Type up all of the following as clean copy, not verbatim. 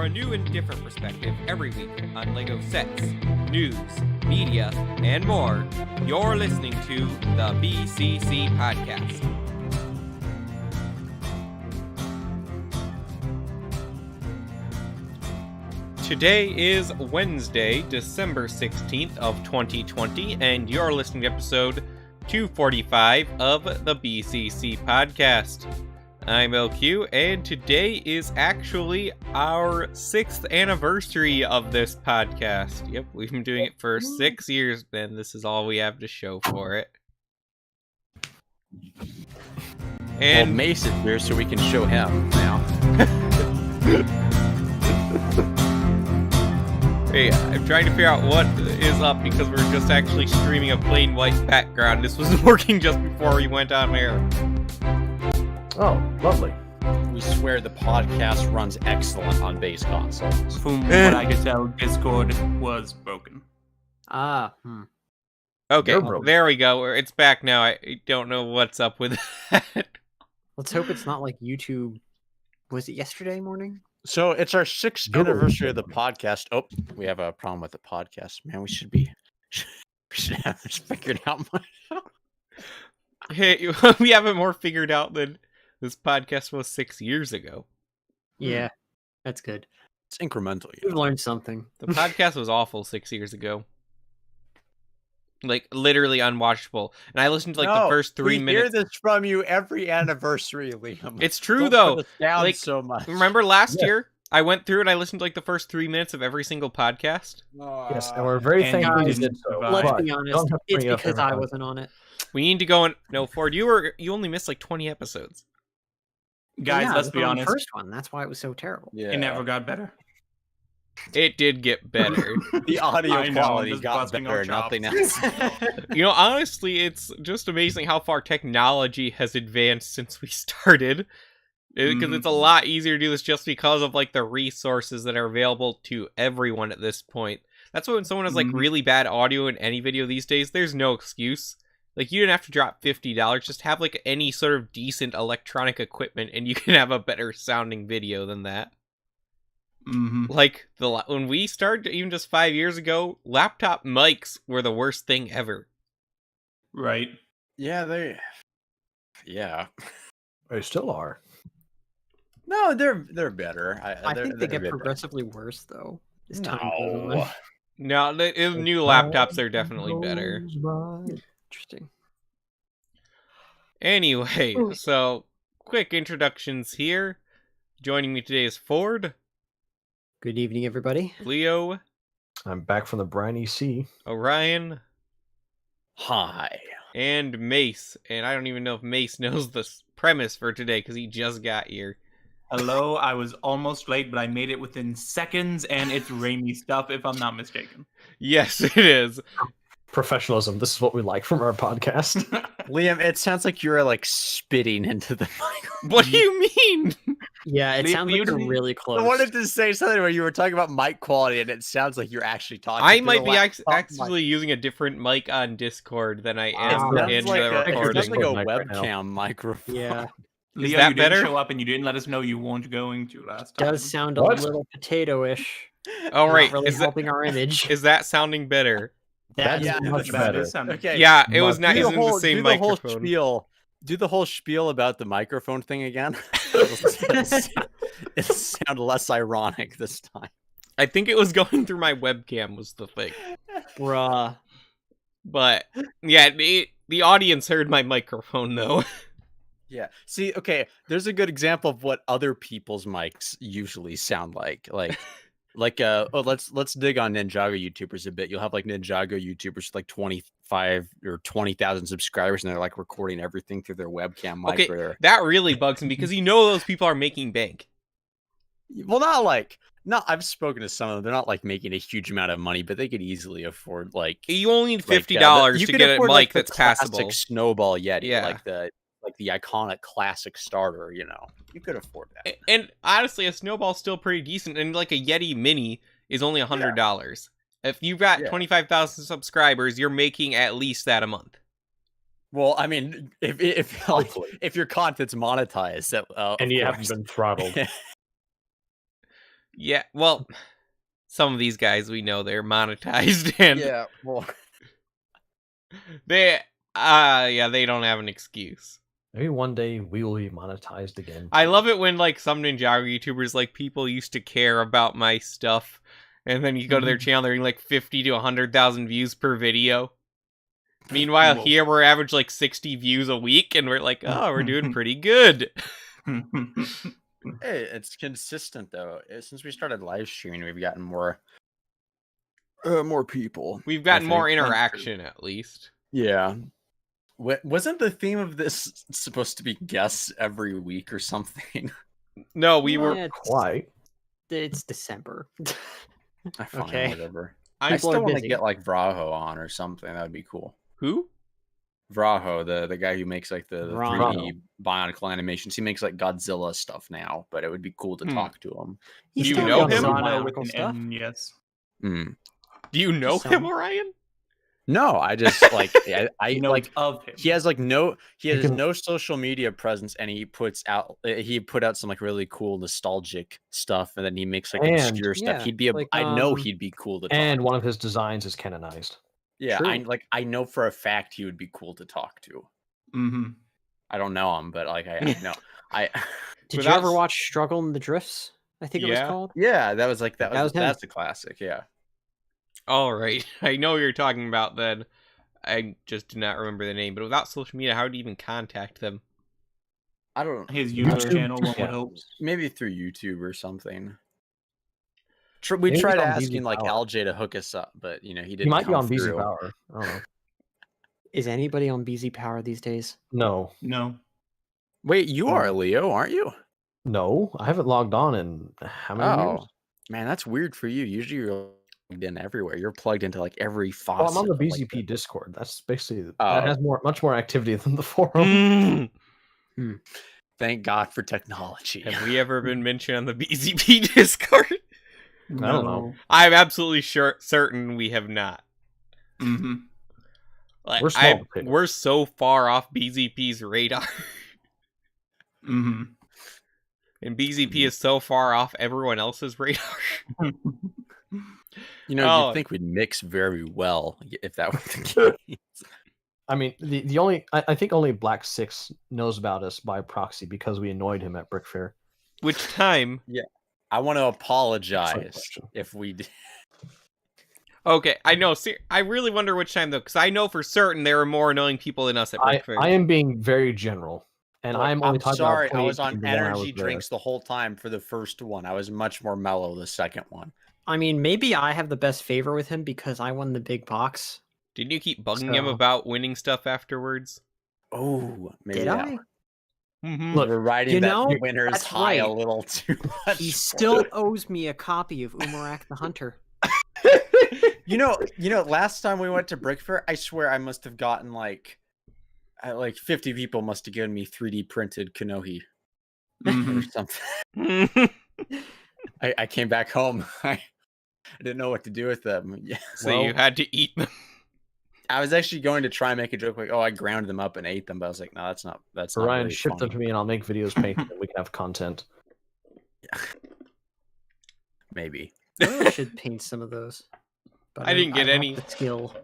For a new and different perspective every week on LEGO sets, news, media, and more, you're listening to the BCC Podcast. Today is Wednesday, December 16th of 2020, and you're listening to episode 245 of the BCC Podcast. I'm LQ, and today is actually our 6th anniversary of this podcast. Yep, we've been doing it for 6 years, and this is all we have to show for it. And well, Mace is here, so we can show him now. Hey, I'm trying to figure out what is up because we're just actually streaming a plain white background. This was working just before we went on air. Oh, lovely. We swear the podcast runs excellent on base consoles. From what I could tell, Discord was broken. Okay, there we go. It's back now. I don't know what's up with that. Let's hope it's not like YouTube. Was it yesterday morning? So it's our 6th anniversary of the podcast. Oh, we have a problem with the podcast. Man, we should have this figured out. Hey, we have it more figured out than this podcast was 6 years ago. Yeah, that's good. It's incremental. We've learned something. The podcast was awful 6 years ago. Like, literally unwatchable. And I listened to, the first 3 minutes. We hear this from you every anniversary, Liam. It's true, though. Put us down so much. Remember last year? I went through and I listened to, the first 3 minutes of every single podcast. Yes, and we're very thankful you did so. Let's be honest, it's because I wasn't on it. We need to go and... No, Ford, you only missed, 20 episodes. Guys, let's be honest. The first one, that's why it was so terrible. Yeah. It never got better. It did get better. The audio quality got better, nothing else. Honestly, it's just amazing how far technology has advanced since we started. Because it's a lot easier to do this just because of, the resources that are available to everyone at this point. That's why when someone has, really bad audio in any video these days, there's no excuse. You didn't have to drop $50. Just have, any sort of decent electronic equipment, and you can have a better sounding video than that. Mm-hmm. When we started, even just 5 years ago, laptop mics were the worst thing ever. Right. Yeah, they still are. No, they're better. I think they get progressively worse, though. No, the new laptops are definitely better. Interesting. Anyway, so quick introductions here. Joining me today is Ford. Good evening, everybody. Leo. I'm back from the briny sea. Orion. Hi. And Mace. And I don't even know if Mace knows the premise for today because he just got here. Hello, I was almost late, but I made it within seconds, and it's Rami stuff, if I'm not mistaken. Yes, it is. Professionalism. This is what we like from our podcast. Liam, it sounds like you're spitting into the microphone. What do you mean? Yeah, it sounds like you're really close. I wanted to say something where you were talking about mic quality, and it sounds like you're actually talking. I might be actually using a different mic on Discord than I am in the recording. It's like a webcam microphone. Yeah. Leo, that you better? Didn't show up and you didn't let us know you weren't going to last time. Does sound a little potato-ish. All right, Not really helping our image. Is that sounding better? That's much better. Okay. Yeah, it was not using the same microphone. Do the whole spiel about the microphone thing again. It sounded less ironic this time. I think it was going through my webcam was the thing. Bruh. But, yeah, the audience heard my microphone, though. Yeah. See, okay, there's a good example of what other people's mics usually sound like. Let's dig on Ninjago YouTubers a bit. You'll have Ninjago YouTubers with 25 or 20,000 subscribers, and they're recording everything through their webcam mic. Okay, that really bugs me because those people are making bank. Well, I've spoken to some of them. They're not making a huge amount of money, but they could easily afford you only need $50 to get a mic that's passable. Snowball Yeti, yeah. the iconic classic starter, you could afford that. And honestly, a Snowball's still pretty decent, and a Yeti Mini is only $100. If you've got 25,000 subscribers, you're making at least that a month. Well, I mean, if your content's monetized, and you haven't been throttled. Yeah, well, some of these guys we know they're monetized and Yeah, well, they they don't have an excuse. Maybe one day we will be monetized again. I too. love it when like some Ninjago YouTubers like people used to care about my stuff, and then you go to their channel, they're getting like 50 to 100,000 views per video. Meanwhile, Whoa. here we're average like 60 views a week, and we're like, oh, we're doing pretty good. hey, it's consistent though. Since we started live streaming, we've gotten more people. We've gotten I more think. interaction at least. Yeah. Wasn't the theme of this supposed to be guests every week or something? No, we were. Yeah, Quite. it's December. I find Okay. whatever. I I People still are want to busy. get like Vraho on or something. That would be cool. Who? Vraho, the guy who makes like the Rami. 3D bionicle animations. He makes like Godzilla stuff now, but it would be cool to talk to him. He's Do you still know doing him? some Zano with bionicle an stuff. N, yes. Mm. Do you know Some. him, Orion? No, I just like I Know like of him. he has like no can- no social media presence, and he put out some like really cool nostalgic stuff, and then he makes like And- obscure stuff. yeah, He'd be like, I know he'd be cool to talk And to. one of his designs is canonized. Yeah, True. I know for a fact he would be cool to talk to. Mm-hmm. I don't know him, but like I know I Did Without you ever s- watch Struggle in the Drifts? I think it was Yeah. called. yeah, that was was him. that's a classic. Yeah. All right, I know what you're talking about. Then I just do not remember the name. But without social media, how do you even contact them? I don't His YouTube YouTube, channel, one yeah. would hope. maybe through YouTube or something. We Maybe tried on asking BZ like Power. LJ to hook us up, but he He didn't. might be come on BZ through. Power. I don't know. Is anybody on BZ Power these days? No. No. Wait, you are Leo, aren't you? No, I haven't logged on in how many years? Oh, man, that's weird for you. Usually you're plugged in everywhere. You're plugged into like every faucet. Well, I'm on the of, like, BZP Discord. That's basically Oh. that has much more activity than the forum. Thank God for technology. Have we ever been mentioned on the BZP Discord? I don't know. I'm absolutely certain we have not. Mm-hmm. Like, We're small potatoes. we're so far off BZP's radar, Mm-hmm. and BZP is so far off everyone else's radar. You know, Oh. you'd think we'd mix very well if that were the case. I mean, the only I think only Black Six knows about us by proxy because we annoyed him at Brick Fair. Which time? I want to Excellent apologize question. if we did. Okay, I know. I really wonder which time though, because I know for certain there are more annoying people than us at Brick Fair. I am being very general, and I'm only talking sorry. about I was on 2018, the one I energy was there. drinks the whole time for the first one. I was much more mellow the second one. I mean, maybe I have the best favor with him because I won the big box. Didn't you keep bugging him So- about winning stuff afterwards? Oh, maybe Did that I? one. Mm-hmm. Look, We're riding you that know, winner's that's high a right. little too much. He still owes me a copy of Umarak the Hunter. You know, last time we went to Brick Fair, I swear I must have gotten like 50 people must have given me 3D printed Kanohi or Mm-hmm. something. I came back home. I didn't know what to do with them. Yeah. So you had to eat them. I was actually going to try and make a joke like, "Oh, I ground them up and ate them," but I was like, "No, that's not not Ryan, really ship them funny." to me, and I'll make videos painting, and we can have content. Maybe. I really should paint some of those. But I didn't get don't have any. the skill.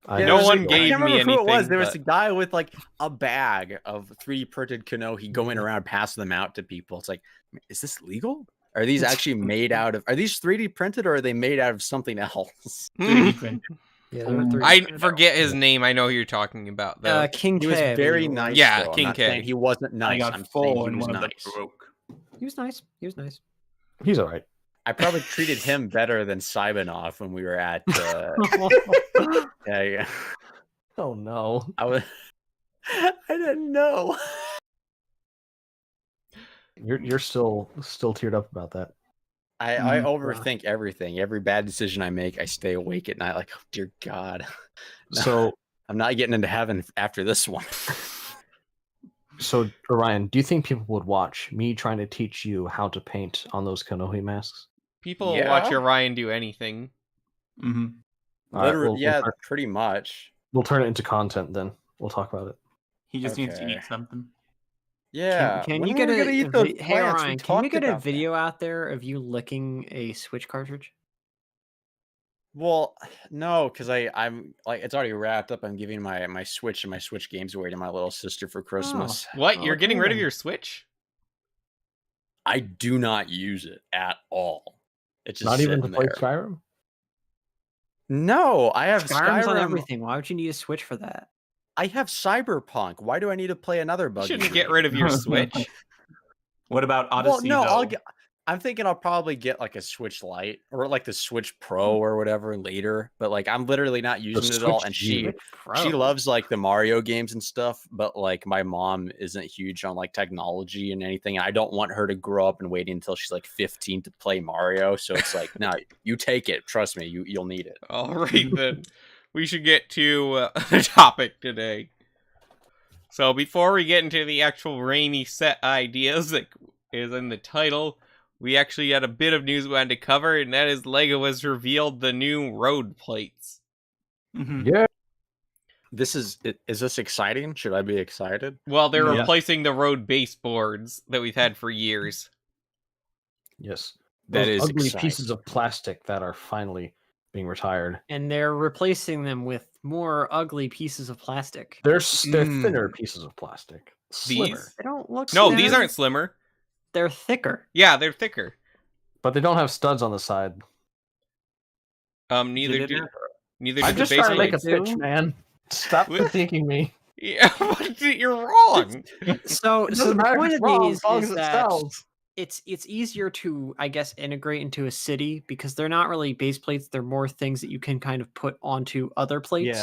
I No know. one I gave can't me remember who it was. anything, There was but- a guy with like a bag of 3D printed Kanohi going around passing them out to people. It's like, is this legal? Are these actually made out of? Are these 3D printed or are they made out of something else? 3D printed. Yeah, there were three. I forget his name. I know who you're talking about though. King He was K, I very believe it was. nice. Yeah, though. I'm King not K. saying he wasn't I nice. got I'm saying full he and was one of them nice. broke. He was nice. He was nice. He's all right. I probably treated him better than Simonov when we were at. Yeah, Oh no. I was. I didn't know. You're still teared up about that. I Mhm. overthink everything. Every bad decision I make, I stay awake at night. Like, oh dear God, No. So I'm not getting into heaven after this one. so Orion, do you think people would watch me trying to teach you how to paint on those Kanohi masks? People Yeah. watch Orion do anything. Mm-hmm. All right, Literally, we'll turn- pretty much. we'll turn it into content then. We'll talk about it. He just needs to Okay. eat something. Yeah. Can when you were get we a, gonna eat a those vi- hey plants? We Ryan? Can you talked get a about that. video out there of you licking a Switch cartridge? Well, no, because I'm like it's already wrapped up. I'm giving my Switch and my Switch games away to my little sister for Christmas. What? You're Okay getting rid of then. your Switch? I do not use it at all. It's just Not even to sitting play there. Skyrim. No, I have Skyrim's on Skyrim. everything. Why would you need a Switch for that? I have Cyberpunk. Why do I need to play another You buggy? shouldn't get game? rid of your Switch. What about Well, Odyssey? no, though? I'm thinking I'll probably get like a Switch Lite or like the Switch Pro or whatever later. But like I'm literally not using it at all. Switch And G. Switch she Pro. loves like the Mario games and stuff. But like my mom isn't huge on like technology and anything. And I don't want her to grow up and wait until she's like 15 to play Mario. So it's like, no, you take it. Trust me, you'll need it. All right, then. We should get to the topic today. So before we get into the actual Rami set ideas that is in the title, we actually had a bit of news we wanted to cover, and that is LEGO has revealed the new road plates. Mhm. Yeah. Is this exciting? Should I be excited? Well, they're No. replacing the road baseboards that we've had for years. Yes. That Those is ugly exciting. pieces of plastic that are finally being retired. And they're replacing them with more ugly pieces of plastic. They're Mm. thinner pieces of plastic. Slimmer. These? They don't look. No, thinner. these aren't slimmer. They're thicker. Yeah, they're thicker. But they don't have studs on the side. Neither Did it do not? neither I'm do the just trying to base make a plates. pitch, man. Stop What? critiquing me. Yeah, but you're wrong. So, It so doesn't the matter if point it's of wrong, these as long is as it that sells. it's easier to, I guess, integrate into a city because they're not really base plates. They're more things that you can kind of put onto other plates.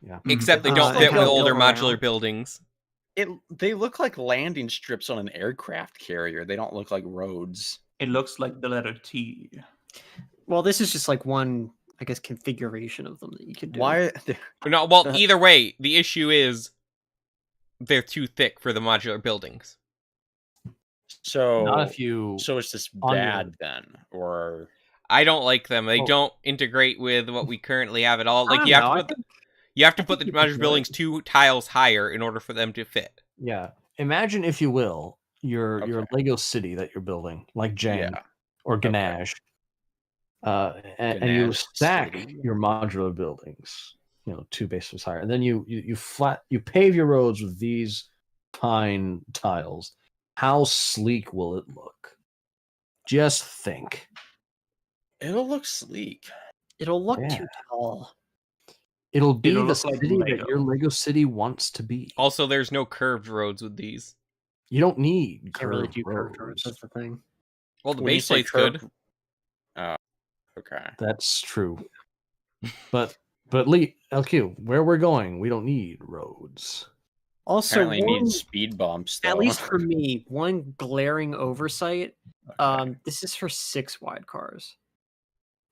Yeah. Except they Uh, don't and fit kind with of older go modular around. buildings. They look like landing strips on an aircraft carrier. They don't look like roads. It looks like the letter T. Well, this is just like one, I guess, configuration of them that you could do. Why? No, well, Uh, either way, the issue is they're too thick for the modular buildings. So Not if you. So it's just on your- bad then, or I don't like them. They Oh. don't integrate with what we currently have at all. I Like don't you have know, to I put think- you have to I put think the you could modular do buildings it. 2 tiles higher in order for them to fit. Yeah. Imagine, if you will, your Okay. Lego city that you're building, like Jang yeah, or Ganache. And you Ganache stack City. your modular buildings, 2 bases higher, and then you pave your roads with these pine tiles. How sleek will it look? Just think. it'll look sleek. It'll look Yeah. too tall. It'll be It'll the look like city that Lego. your Lego city wants to be. Also, there's no curved roads with these. You don't need Can't really curved do curved roads. roads. That's the thing. Well, the When you base say plate's good. curved- Oh, okay. That's true. But Lee, LQ, where we're going, we don't need roads. Also, Apparently, it one, needs speed bumps. Though. at least for me, one glaring oversight. Okay. This is for 6 wide cars.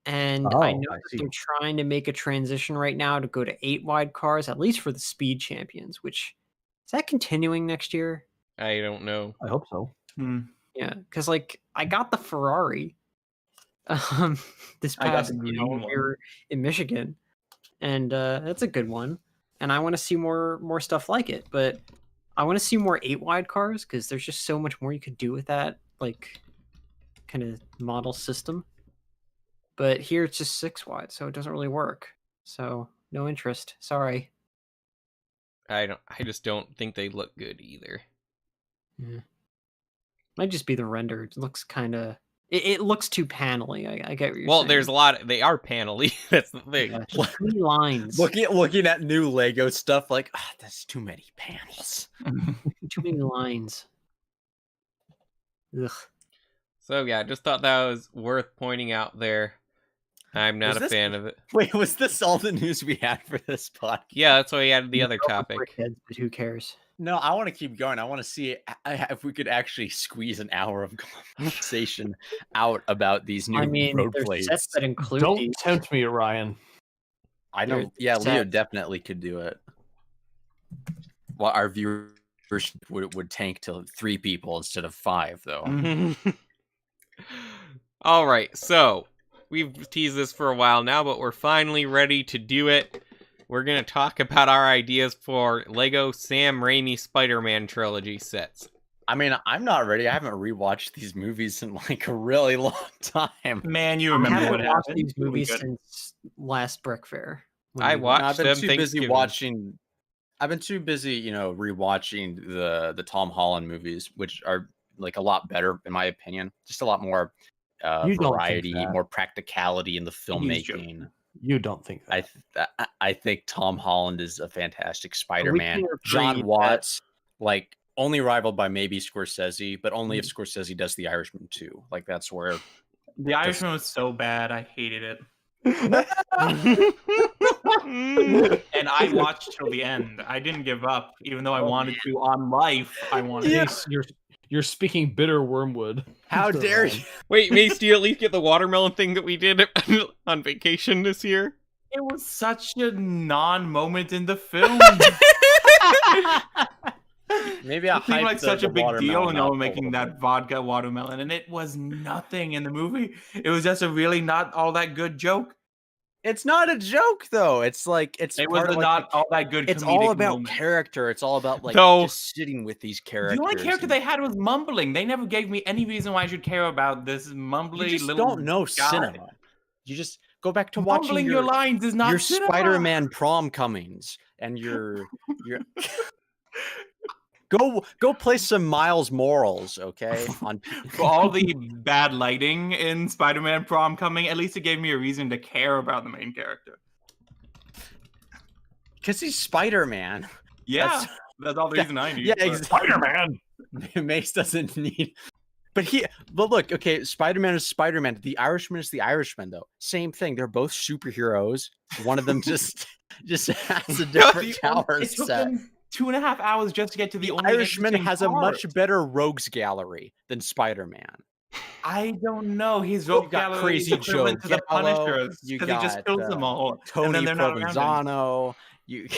And I know I that see. they're trying to make a transition right now to go to 8 wide cars, at least for the speed champions, which is that continuing next year? I don't know. I hope so. Hmm. Yeah, because like I got the Ferrari this I got past the green when one. we were in Michigan, and that's a good one. And I want to see more stuff like it, but I want to see more 8 wide cars because there's just so much more you could do with that like kind of model system. But here it's just 6 wide, so it doesn't really work. So no interest. Sorry. I just don't think they look good either. Might just be the render. It looks kind of. It looks too panely. I get what you're Well, saying. there's a lot. They are panely. That's the thing. Yeah, just too many lines. looking at new Lego stuff, like that's too many panels. Too many lines. Ugh. So yeah, just thought that was worth pointing out there. I'm not Was a this- fan of it. Wait, was this all the news we had for this podcast? Yeah, that's why we added the other topic. Brickheads, but who cares? No, I want to keep going. I want to see if we could actually squeeze an hour of conversation out about these new I mean, road there's plates. sets that include Don't these. tempt me, Ryan. I know. there's Yeah, Leo sets. definitely could do it. Well, our viewers would tank to 3 people instead of 5, though. All right, so we've teased this for a while now, but we're finally ready to do it. We're going to talk about our ideas for LEGO Sam Raimi Spider-Man Trilogy sets. I mean, I'm not ready. I haven't rewatched these movies in like a really long time. Man, you I remember haven't what watched happened. these You'll be movies good. since last Brick Fair. when I we watched No, I've been them too busy Thanksgiving. watching. I've been too busy, rewatching the Tom Holland movies, which are like a lot better in my opinion. Just a lot more You don't think variety, that. more practicality in the He's joking. filmmaking. You don't think that. I think Tom Holland is a fantastic We Spider-Man. can agree John that- Watts, like only rivaled by maybe Scorsese, but only if Scorsese does The Irishman too. Like that's where The Irishman was so bad, I hated it. And I watched till the end. I didn't give up, even though I wanted to on life. I wanted to. Mace, you're speaking bitter wormwood. how dare you? Wait, Mace, do you at least get the watermelon thing that we did on vacation this year? It was such a non-moment in the film. Maybe I It seemed like such a big deal, making that. that vodka watermelon, and it was nothing in the movie. It was just a really not all that good joke. It's not a joke though. It's like It was part of, like, not all that good. It's all comedic about moment. character. It's all about like Though- just sitting with these characters. The only character and- they had was mumbling. They never gave me any reason why I should care about this mumbly you just little. don't know guy. cinema. You just go back to watching Mumbling your lines is not your cinema. Spider-Man prom comings and your go play some Miles Morales, okay? On For all the bad lighting in Spider-Man Prom Coming, at least it gave me a reason to care about the main character. because he's Spider-Man. Yeah, that's all the reason I need. Yeah, but- exactly. Spider-Man. Mace doesn't need. But look, okay, Spider-Man is Spider-Man. The Irishman is the Irishman, though. Same thing. They're both superheroes. One of them just has a different power It took set. them 2.5 hours just to get to the only Irishman interesting has a much part. better rogues gallery than Spider-Man. I don't know. His You rogue got gallery Crazy is equivalent Joe to the Gallo, Punishers you because he just got, kills them all. and Tony then they're not around anymore. Provenzano. You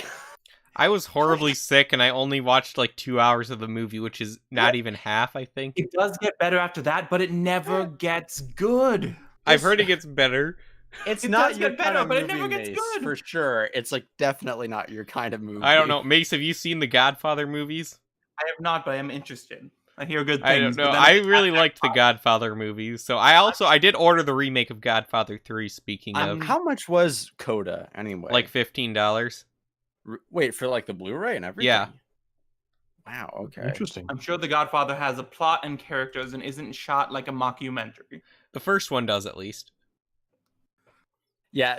I was horribly sick, and I only watched like 2 hours of the movie, which is not even half, I think. It does get better after that, but it never gets good. I've heard it gets better. It's It not does your get kind better, of but it movie, never gets Mace, good. for sure. It's like definitely not your kind of movie. I don't know. Mace, have you seen the Godfather movies? I have not, but I am interested. I hear good things. I don't know. but then I again, really liked the Godfather movies. So I did order the remake of Godfather 3, speaking of. How much was Coda anyway? Like $15. Wait, for like the Blu-ray and everything. Yeah. Wow. Okay. Interesting. I'm sure The Godfather has a plot and characters and isn't shot like a mockumentary. The first one does, at least. Yeah,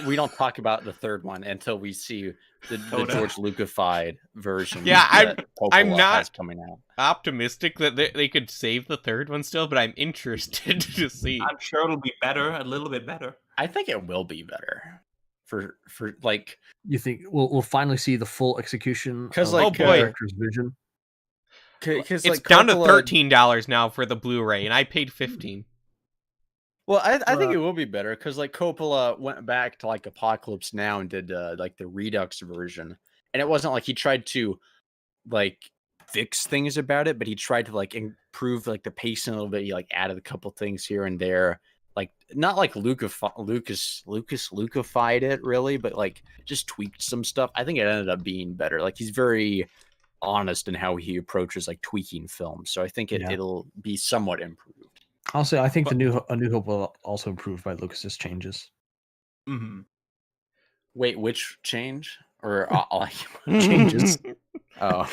we don't talk about the third one until we see the Coda. George Lucasified version. Yeah, that I'm Coppola not- has coming out. Optimistic that they could save the third one still, but I'm interested to see. I'm sure it'll be better, a little bit better. I think it will be better for like You think we'll finally see the full execution 'Cause, of like, the oh boy. director's vision? because It's like down to Coppola- $13 now for the Blu-ray, and I paid $15. Well, I think it will be better because like Coppola went back to like Apocalypse Now and did like the Redux version, and it wasn't like he tried to like fix things about it, but he tried to like improve like the pacing a little bit. He like added a couple things here and there, like not like Lucafied it really, but like just tweaked some stuff. I think it ended up being better. Like he's very honest in how he approaches like tweaking films, so I think Yeah. it'll be somewhat improved. I'll say I think A New Hope will also improve by Lucas's changes. Mm-hmm. Wait, which change? Or Changes. oh,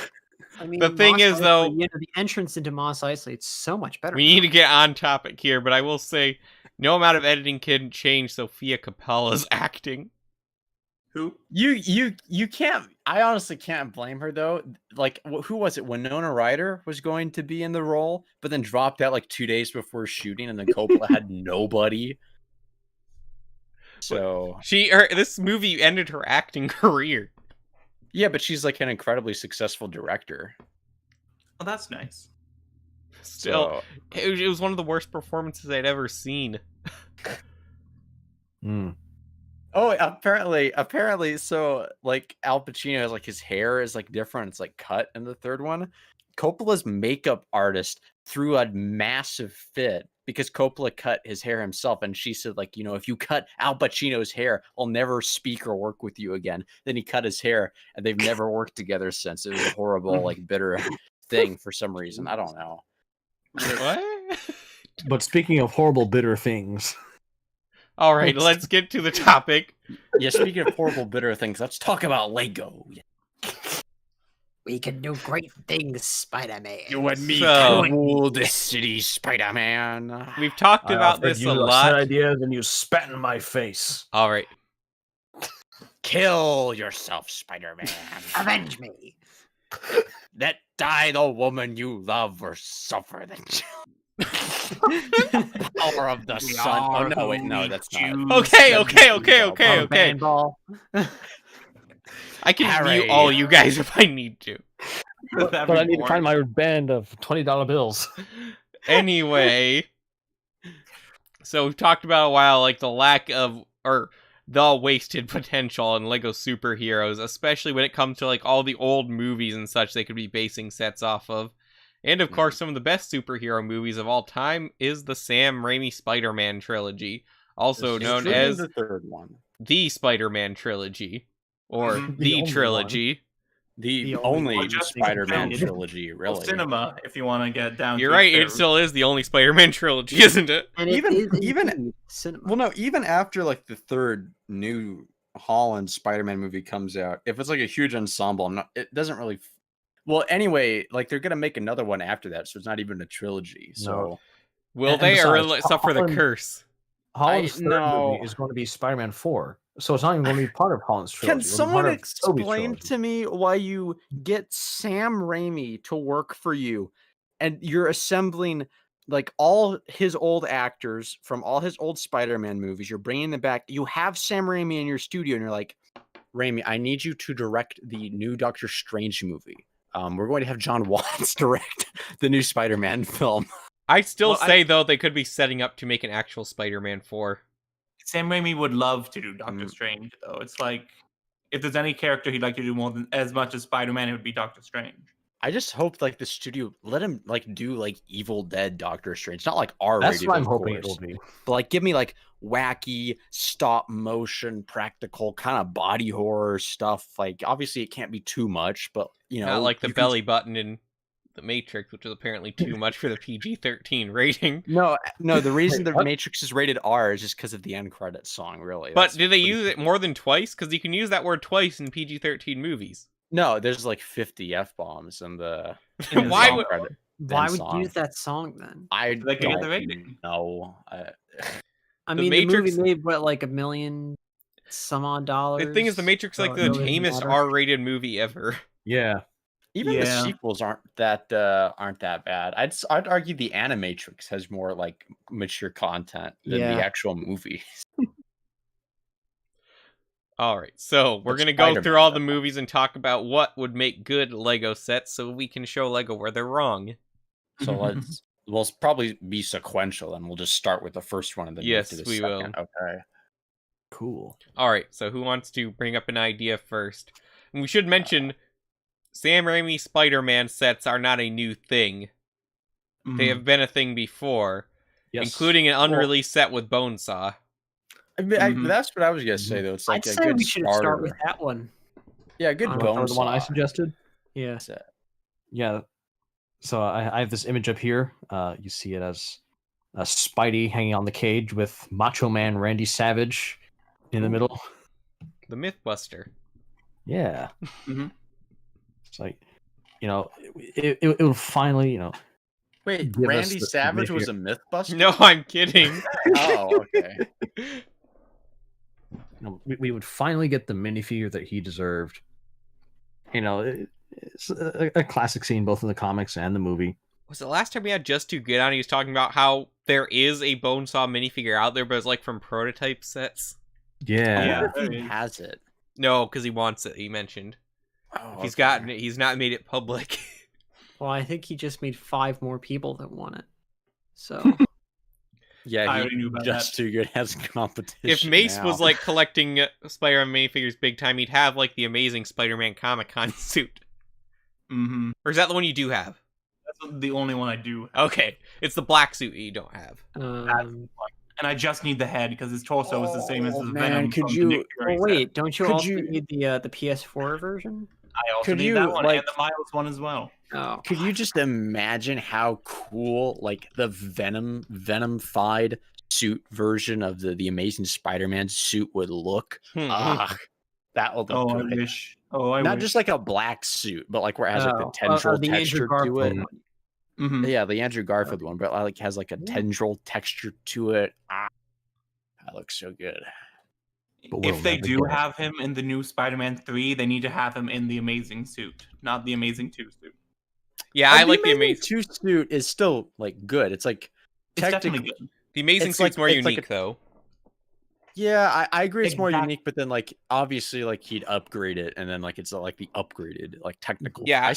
I mean, The thing Mos is, though- Eisley, the entrance into Mos Eisley, it's so much better. We need to get on topic here, but I will say, no amount of editing can change Sofia Coppola's acting. Who? you can't. I honestly can't blame her though. Like, who was it? Winona Ryder was going to be in the role, but then dropped out like 2 days before shooting, and then Coppola had nobody. So This movie ended her acting career. yeah, but she's like an incredibly successful director. Oh, that's nice. Still, So, it was one of the worst performances I'd ever seen. Mm. oh, apparently, so like Al Pacino has like his hair is like different. It's like cut in the third one. Coppola's makeup artist threw a massive fit because Coppola cut his hair himself, and she said, like, if you cut Al Pacino's hair, I'll never speak or work with you again. Then he cut his hair, and they've never worked together since. It was a horrible, like, bitter thing for some reason. I don't know. What? But speaking of horrible, bitter things, All right, let's get to the topic. Yeah, speaking of horrible, bitter things, let's talk about Lego. We can do great things, Spider-Man. You and me So- can rule this city, Spider-Man. We've talked I about offered this you a set lot. ideas and you spat in my face. All right. Kill yourself, Spider-Man. Avenge me. Let die the woman you love or suffer the power of the sun. Oh no, wait, no, that's not. Okay, okay, That's okay, the okay, Or okay. Bandball. I can Harry. mute all you guys if I need to. But I need to find my band of $20 bills. Anyway, so we've talked about a while, like the lack of, or the wasted potential in Lego superheroes, especially when it comes to like all the old movies and such they could be basing sets off of. And of course, some of the best superhero movies of all time is the Sam Raimi SpiderMan Trilogy, also known as the third one. the SpiderMan Trilogy, or Mhm. the only trilogy. The The only only Spider-Man one. trilogy, Well, really. cinema, if you want to get down. You're to right, it favorite. still is the only Spider-Man trilogy, isn't it? And Even- it is even- indeed cinema. Well, no, even after like the third New Holland Spider-Man movie comes out, if it's like a huge ensemble, it doesn't really. Well, anyway, like they're gonna make another one after that, so it's not even a trilogy. So Will And they, or besides, will it suffer the Holland- curse? Holland's third no. movie is going to be Spider-Man 4, so it's not even going to be part of Holland's trilogy. Can It'll be someone part of Tobey's explain trilogy. to me why you get Sam Raimi to work for you and you're assembling like all his old actors from all his old Spider-Man movies? You're bringing them back. You have Sam Raimi in your studio and you're like, Raimi, I need you to direct the new Doctor Strange movie. We're going to have John Watts direct the new Spider-Man film. I still Well, say, though, they could be setting up to make an actual Spider-Man 4. Sam Raimi would love to do Doctor Mm. Strange, though. It's like if there's any character he'd like to do more than as much as Spider-Man, it would be Doctor Strange. I just hope like the studio let him like do like Evil Dead Doctor Strange, not like R-rated. That's what I'm of hoping it course, will be. but like give me like wacky stop motion practical kind of body horror stuff. Like obviously it can't be too much, but you know, Not like the you can- belly button in The Matrix, which is apparently too much for the PG-13 rating. No, the reason Wait, the what? Matrix is rated R is just because of the end credits song. Really, But That's did they pretty- use it more than twice? Because you can use that word twice in PG-13 movies. No, there's like 50 f bombs in the Why song would... credit. Why Ben would song. you use that song then? I So they can get the don't rating. know. I The mean, the Matrix- movie made what, like $1 million some odd dollars. The thing is, The Matrix is like so the it doesn't tamest matter. R-rated movie ever. Yeah. Even the Yeah. sequels aren't that bad. I'd argue the Animatrix has more like mature content than Yeah. the actual movie. All right, so we're But going to go through Spider-Man, all the though. movies and talk about what would make good Lego sets so we can show Lego where they're wrong. So we'll probably be sequential, and we'll just start with the first one and then Yes, move to the we will. second. Okay. Cool. All right, so who wants to bring up an idea first? And we should mention Sam Raimi Spider-Man sets are not a new thing. They Mhm. have been a thing before, Yes. including an unreleased set with Bonesaw. I mean, Mhm. that's what I was gonna say though. It's like I'd a say good we should starter. start with that one. Yeah, a good Uh, bone Or the one I saw suggested? Yeah. set. Yeah. So I have this image up here. You see it as a Spidey hanging on the cage with Macho Man Randy Savage in the middle. The Mythbuster. Yeah. Mhm. It's like, it will finally, Wait, Give us Randy the Savage was a significant- MythBuster? No, I'm kidding. Oh, okay. we would finally get the minifigure that he deserved. It's a classic scene both in the comics and the movie. Was the last time we had Just Too Good on? He was talking about how there is a Bonesaw minifigure out there, but it's like from prototype sets. Yeah. Yeah. What if he has it? No, because he wants it. He mentioned Oh, he's okay. gotten it. He's not made it public. Well, I think he just made 5 more people that want it. So Yeah, I he already knew about just too good has competition. If Mace was now. like collecting Spider-Man minifigures big time, he'd have like the Amazing Spider-Man Comic-Con suit. Mhm. Or is that the one you do have? That's the only one I do. Okay, it's the black suit you don't have. um, And I just need the head because his torso is the same as Oh, the man, Venom. could from the you- Nick Fury well, wait, don't you Could also you- need the PS4 version? set. I also could need you, that one like- and the Miles one as well. Oh, Could you just imagine how cool, like, the Venom-fied suit version of the Amazing Spider-Man suit would look? That would look Oh, I good. wish. Oh, I Not wish. just like a black suit, but like where it has like the tendril the Andrew texture to Garfield it. one. Mhm. Yeah, the Andrew Garfield one, but like has like a Yeah. tendril texture to it. That looks so good. But we'll If they never do get it. have him in the new Spider-Man 3, they need to have him in the Amazing suit, not the Amazing 2 suit. Yeah, I like the Amazing. 2 suit is still like good. It's like It's definitely good. The Amazing it's suit's like- more it's like unique, though. yeah, I agree. It's more Exact- unique, but then like obviously like he'd upgrade it, and then like it's like the upgraded like technical. Yeah.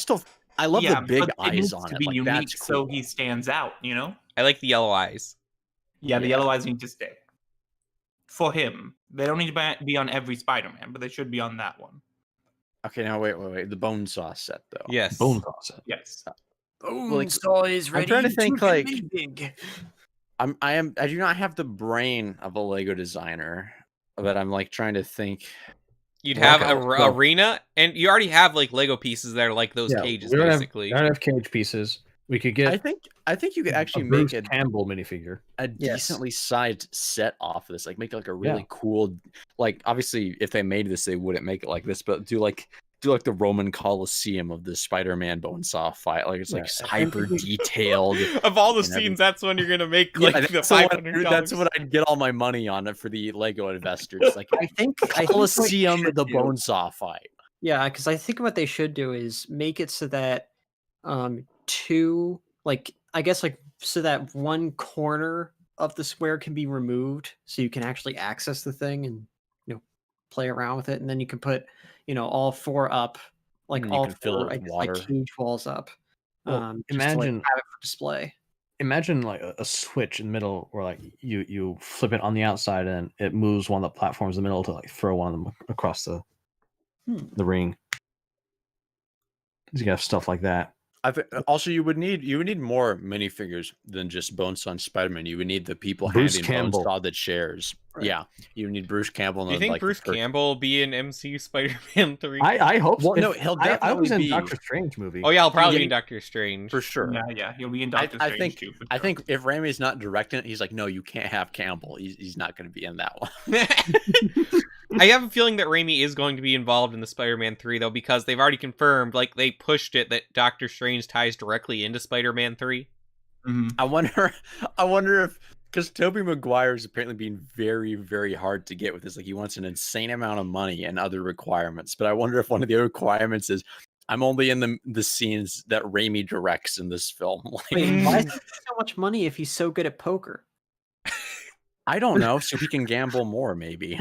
I love Yeah, the big but it eyes needs on to it. be Like unique, that's cool. so he stands out. You know? I like the yellow eyes. Yeah, the Yeah. yellow eyes need to stay. For him, they don't need to be on every Spider-Man, but they should be on that one. Okay, now wait. The bone saw set though. Yes. Bone Closet. Yes. Like, Saw is I'm trying to think, like- big. I do not have the brain of a Lego designer, but I'm like trying to think. You'd Well, have okay, a so- arena, and you already have like Lego pieces that are like those Yeah, cages, we don't basically. Have, we don't have cage pieces. We could get. I think you could actually a make Bruce Campbell minifigure. a Yes. decently sized set off of this. Like make like a really Yeah. cool. Like obviously, if they made this, they wouldn't make it like this, but do like the Roman Colosseum of the Spider-Man bone saw fight. Like it's like Yeah, hyper detailed. Of all the and everything. scenes, that's when you're gonna make Yeah, like the that's, the one- $500. that's what I'd get all my money on it for the Lego investors. Like I think what you Colosseum, should the do- bone saw fight. Yeah, because I think what they should do is make it so that two, like, I guess, like, so that one corner of the square can be removed so you can actually access the thing and, play around with it. And then you can put, all four up, like, And you all can fill it four, with I guess, water. like, cage walls up. Well, Just to, like, imagine- have it for display. Imagine like a switch in the middle where like you flip it on the outside and it moves one of the platforms in the middle to like throw one of them across the ring. You have stuff like that. Also, you would need more minifigures than just Bonesaw and Spider-Man. You would need the people Bruce handing Campbell. Bonesaw the chairs. Right. Yeah, you would need Bruce Campbell. Do you and, think like, Bruce the Campbell will be in MCU Spider-Man 3? I hope. Well, so. no, he'll I was in definitely be- Doctor Strange movie. Oh yeah, I'll probably Yeah. be in Doctor Strange. for sure. Yeah, he'll be in Doctor I Strange think too. for I sure. think if Rami's not directing it, he's like, no, you can't have Campbell. He's not going to be in that one. I have a feeling that Rami is going to be involved in the Spider-Man 3 though, because they've already confirmed, like they pushed it that Doctor Strange ties directly into Spider-Man 3. Mhm. I wonder if because Tobey Maguire is apparently being very, very hard to get with this. Like he wants an insane amount of money and other requirements. But I wonder if one of the requirements is I'm only in the scenes that Raimi directs in this film. Like, Wait, why is he so much money if he's so good at poker? I don't know, so he can gamble more, maybe.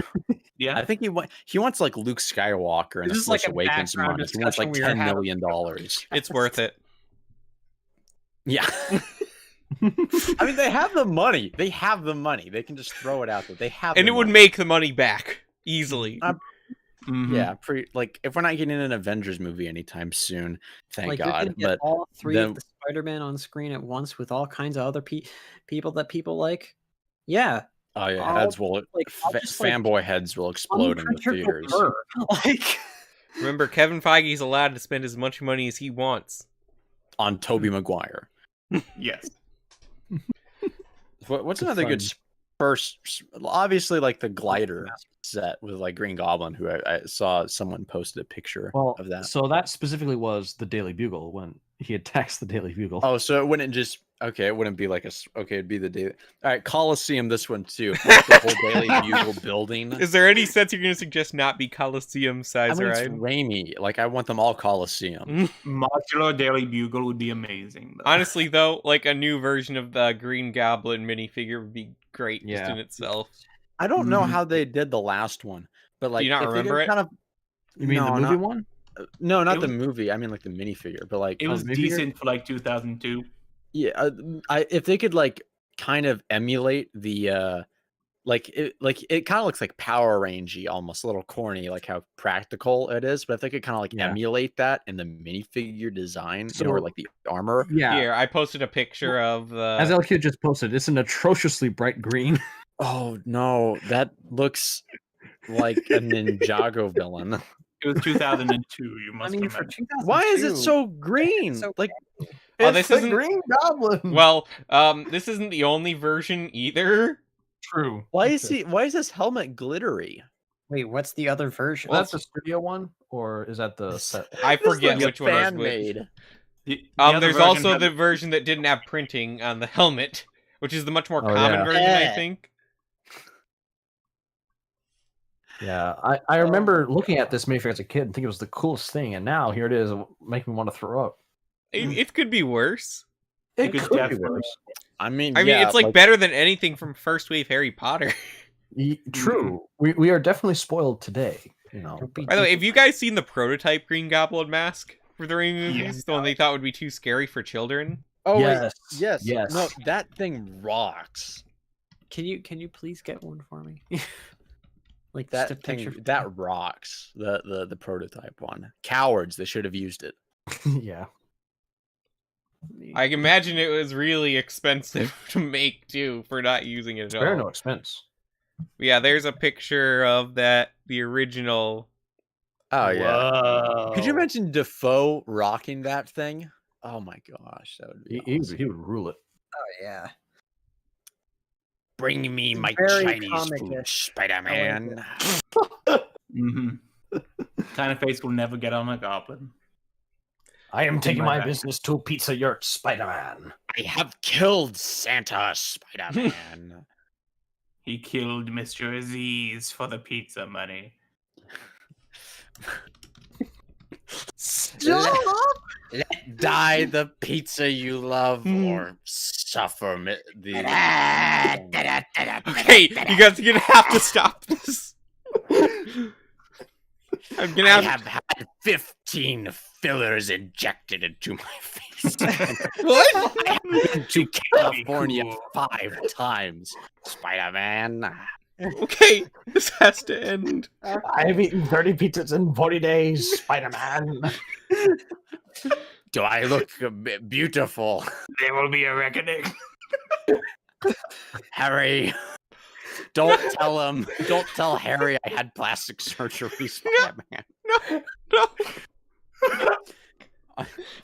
Yeah. I think he wants like Luke Skywalker and This the is like Force a Awakens background money. He wants like discussion we were $10 million. It's worth it. Yeah. I mean, they have the money. They have the money. They can just throw it out there. They have, And the it would money. make the money back easily. Mhm. Yeah, like if we're not getting an Avengers movie anytime soon, thank Like, you're gonna God. get But all three then- of the Spider-Man on screen at once with all kinds of other people that people like. Yeah, oh yeah, I'll- heads will I'll just, like, fanboy heads will explode in the theaters. Like, Remember, Kevin Feige's allowed to spend as much money as he wants. On Tobey Maguire. Yes. What's Good another good fun. first? Obviously, like the glider set with like Green Goblin, who I saw someone posted a picture Well, of that. so that specifically was the Daily Bugle when he attacks the Daily Bugle. Oh, so it wouldn't just it wouldn't be like it'd be the daily. All right, Coliseum, this one too. Like the whole Daily Bugle building. Is there any sets you're going to suggest not be Coliseum I size mean, it's ride? Raimi. Like I want them all Coliseum. Modular Daily Bugle would be amazing. Though. Honestly, though, like a new version of the Green Goblin minifigure would be great just Yeah. in itself. I don't know Mhm. how they did the last one, but like you not if they did remember it? Kind of, You mean no, the movie not, one? No, not It the was- movie. I mean like the minifigure, but like it was maybe you're- decent for like 2002. yeah, if they could like kind of emulate the it kind of looks like Power Rangey, almost a little corny, like how practical it is. But if they could kind of like Yeah. emulate that in the minifigure design, So- or like the armor. Yeah. Here, I posted a picture of As the. LQ just posted, it's an atrociously bright green. Oh no, that looks like a Ninjago villain. It It was 2002. You I must mean, have for meant. 2002. Why is it so green? so Like, Oh, It's this the isn't- Green Goblin. Well, this isn't the only version either. True. why is this helmet glittery? Wait, what's the other version? That's the studio one, or is that the set? I This is forget like a which one was fan which. made. The other There's version also had- the version that didn't have printing on the helmet, which is the much more Oh, common yeah. version, I Yeah. think. Yeah, I remember looking at this minifigure as a kid and thinking it was the coolest thing, and now here it is, making me want to throw up. It could be worse. It could could be definitely- worse. I mean, I mean, yeah, it's like better than anything from first wave Harry Potter. True. We are definitely spoiled today. You know. Don't be By the way, too- have you guys seen the prototype Green Goblin mask for the Raimi movies? Yeah. The one they thought would be too scary for children? Oh Yes, wait, yes, yes. No, that thing rocks. Can you please get one for me? Like That just a picture. thing that rocks. The prototype one. Cowards. They should have used it. Yeah. I imagine it was really expensive to make too for not using it at Spare all. no expense. Yeah, there's a picture of the original. Oh yeah. Whoa. Could you imagine Defoe rocking that thing? Oh my gosh, that would be He awesome. would rule it. Oh yeah. Bring me my Very Chinese food, comic-ish. Spider-Man. Kind of face will never get on a goblin. I am taking my back. business to Pizza Yurt, Spider-Man. I have killed Santa, Spider-Man. He killed Mr. Aziz for the pizza money. Let die the pizza you love, or suffer the. Okay, you guys are gonna have to stop this. I'm gonna I have. have had 15 fillers injected into my face. What? I have been to California cool. 5 times, Spider-Man. Okay, this has to end. I have eaten 30 pizzas in 40 days, Spider-Man. Do I look a bit beautiful, There will be a reckoning. Harry? Don't tell him. Don't tell Harry I had plastic surgery, Spider-Man. No.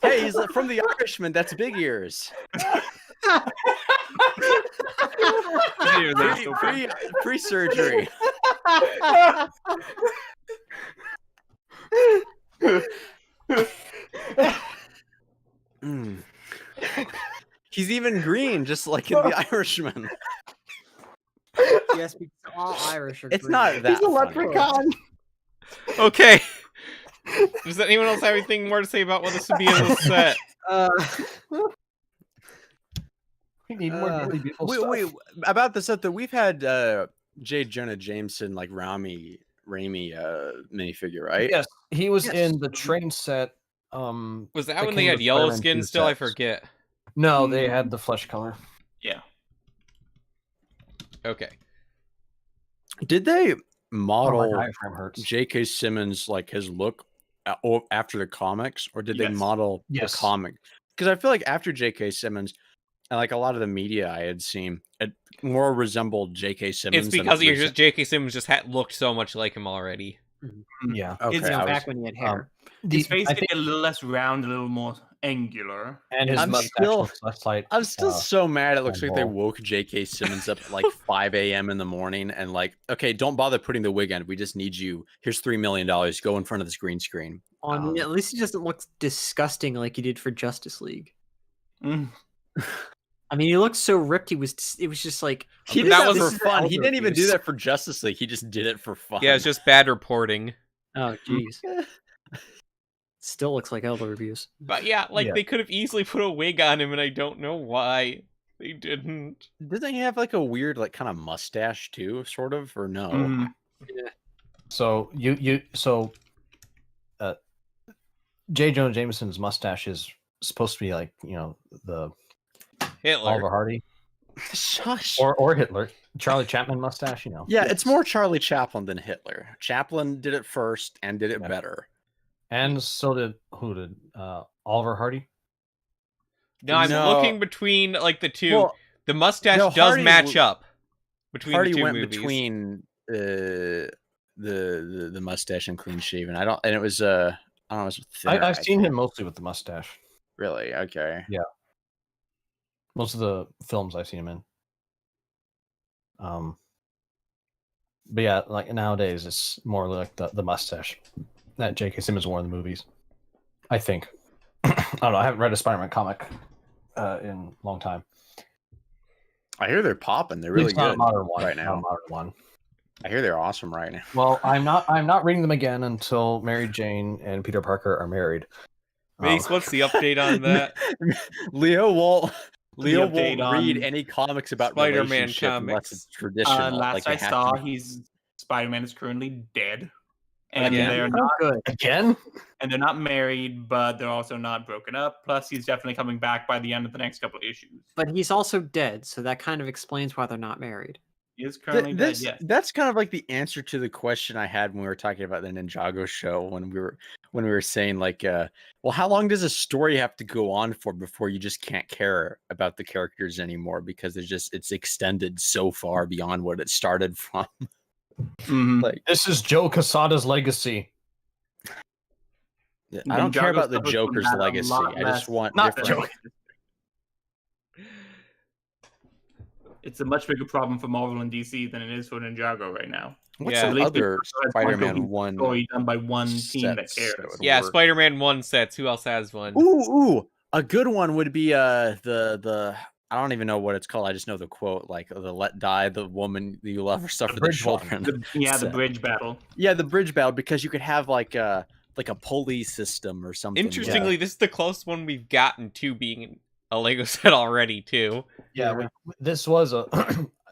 Hey, he's from The Irishman. That's Big Ears. Pre-surgery. Mm. He's even green, just like in The Irishman. Yes, because all Irish are. It's green. not that funny. Okay. Does anyone else have anything more to say about what this would be in the set? We need more really beautiful stuff. Wait, about the set that we've had J. Jonah Jameson, like Rami minifigure, right? Yes, he was Yes. in the train set. Was that That when they came had with yellow Spider-Man skin 2 still? I sets. forget. No, they had the flesh color. Yeah. Okay. Did they Oh, model my diaphragm hurts. J.K. Simmons like his look after the comics, or did they Yes. model Yes. the comic? Because I feel like after J.K. Simmons, and like a lot of the media I had seen, it more resembled J.K. Simmons. It's than because it you're just J.K. Simmons just looked so much like him already. Yeah. Okay, It's I was- back when he had hair. His face I is think, a little less round, a little more angular. and his I'm mustache still- looks less like. I'm still so mad. It looks like they ball. woke J.K. Simmons up at like 5 a.m. in the morning and like, okay, don't bother putting the wig on. We just need you. Here's $3 million. Go in front of this green screen. I mean, at least he doesn't look disgusting like he did for Justice League. Mm. I mean, he looked so ripped. It was just like He did That that was- for this is fun. He elder didn't even do abuse. that for Justice League. He just did it for fun. Yeah, it's just bad reporting. Oh, jeez. Still looks like elder abuse. But yeah, like Yeah. they could have easily put a wig on him, and I don't know why they didn't. Doesn't he have like a weird, like kind of mustache too, sort of, or no? Mm. So J. Jonah Jameson's mustache is supposed to be like the Hitler. Oliver Hardy Shush. or Hitler, Charlie Chaplin mustache. Yeah, it's more Charlie Chaplin than Hitler. Chaplin did it first and did it Yeah. better. And so did Oliver Hardy. No, I'm No. looking between like the two. Well, The mustache no, does Hardy match w- up between Hardy the two went movies. between the mustache and clean shaven. I don't, and it was I don't know, it was thinner, I've seen think. him mostly with the mustache. Really? Okay. Most of the films I've seen him in. But yeah, like nowadays it's more like the mustache that J.K. Simmons wore in the movies. I think. I don't know. I haven't read a Spider-Man comic in a long time. I hear they're popping. They're At least really not a good modern one right not a now. modern one. I hear they're awesome right now. Well, I'm not reading them again until Mary Jane and Peter Parker are married. Mace, what's the update on that? Leo won't update read on any comics about Spider-Man relationship unless comics. it's traditional. Last like I it has saw, to be- he's Spider-Man is currently dead, and Again? they're Oh, not good. Again? married, but they're also not broken up. Plus, he's definitely coming back by the end of the next couple of issues. But he's also dead, so that kind of explains why they're not married. He is currently dead. This Yes. that's kind of like the answer to the question I had when we were talking about the Ninjago show when we were saying like well, how long does a story have to go on for before you just can't care about the characters anymore because it's extended so far beyond what it started from. Mhm. Like This is Joe Quesada's legacy. I don't care Ninjago about the suffers from Joker's that a legacy. lot I just less want Not different. Joker. It's a much bigger problem for Marvel and DC than it is for Ninjago right now. What's Yeah. the At least other it's one Spider-Man cohesive one? story done by one team that sets cares. that would Yeah, work? Spider-Man 1 sets. Who else has one? Ooh, a good one would be the I don't even know what it's called. I just know the quote, like the "Let die the woman you love" or stuff The for the bridge one. children. The set. bridge battle. Yeah, the bridge battle, because you could have like a pulley system or something. Interestingly, this is the closest one we've gotten to being a Lego set already, too. Yeah, this was a.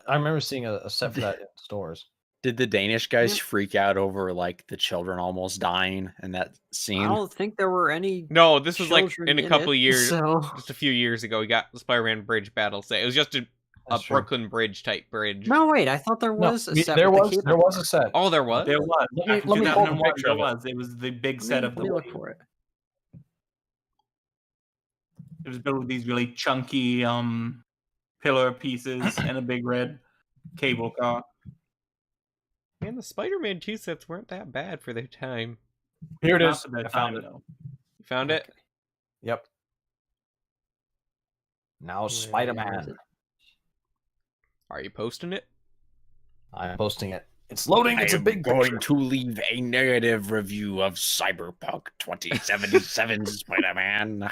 I remember seeing a set for that in stores. Did the Danish guys freak out over like the children almost dying in that I scene? don't think there were any. No, this was like children in a in couple it, years, so- just a few years ago, we got the Spider-Man bridge battle set. It was just a That's true. Brooklyn Bridge type bridge. No, wait. I thought there No, was a we- set. there with was the there cable was a set. Oh, there was? There was. Let me- After let me pull up a 2001, picture there of it. was. It was the big Let set me- of let the me look wave. for it. It was built with these really chunky pillar pieces and a big red cable car. Man, the Spider-Man 2 sets weren't that bad for their time. Here it Not is. for their I found time, it. though. You found it? Yep. Now Where is Spider-Man. it? Are you posting it? I'm posting it. It's loading. It's a big going picture. to leave a negative review of Cyberpunk 2077 Spider-Man.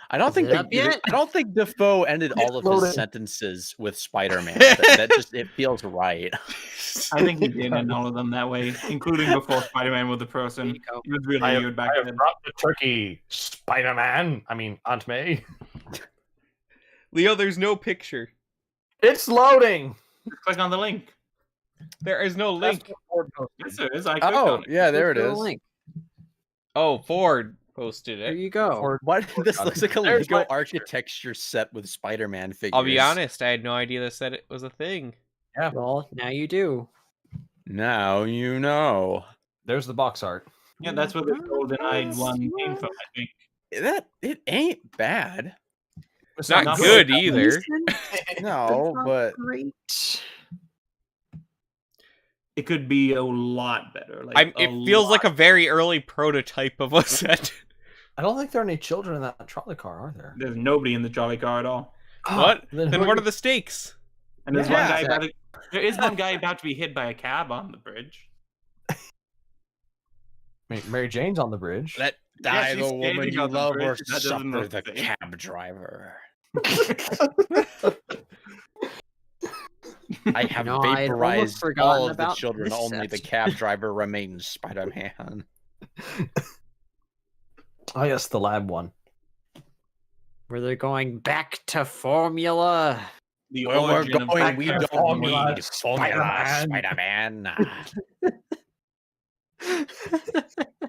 I don't Is think it up yet? I don't think Defoe ended all of loading. his sentences with Spider-Man. that just it feels right. I think he did end all of them that way, including before Spider-Man was a person. There you go. It was really I have, weird back I have then. brought the turkey, Spider-Man. I mean, Aunt May. Leo, there's no picture. It's loading. Click on the link. There is no link. Yes, there is. I clicked Oh, on it. yeah, there it Click the is. link. Oh, Ford posted There it. you go. Or What? This looks like a There's Lego my picture. architecture set with Spider-Man figures. I'll be honest, I had no idea this said it was a thing. Yeah, Well, now you do. Now you know. there's the box art. Yeah, that's what the GoldenEye one came from, I think. It ain't bad. It's Not not good good. either. No, but Great. It could be a lot better. Like It feels like a very early prototype of a set. I don't think there are any children in that trolley car, are there? There's nobody in the trolley car at all. What? Then Then who what are are the stakes? And there's Yeah. one guy about to, there is one guy about to be hit by a cab on the bridge. Mary Jane's on the bridge. let Yeah, die she's the woman standing you on the love bridge, or that doesn't suffer look the the same. cab driver. I have No, I'd almost vaporized forgotten all of the about children. this Only set. the cab driver remains Spider-Man. Oh yes, the lab one. Where they're going back to formula. The Where we're origin of going, we Back to don't formula, need formula, Spider-Man. Spider-Man.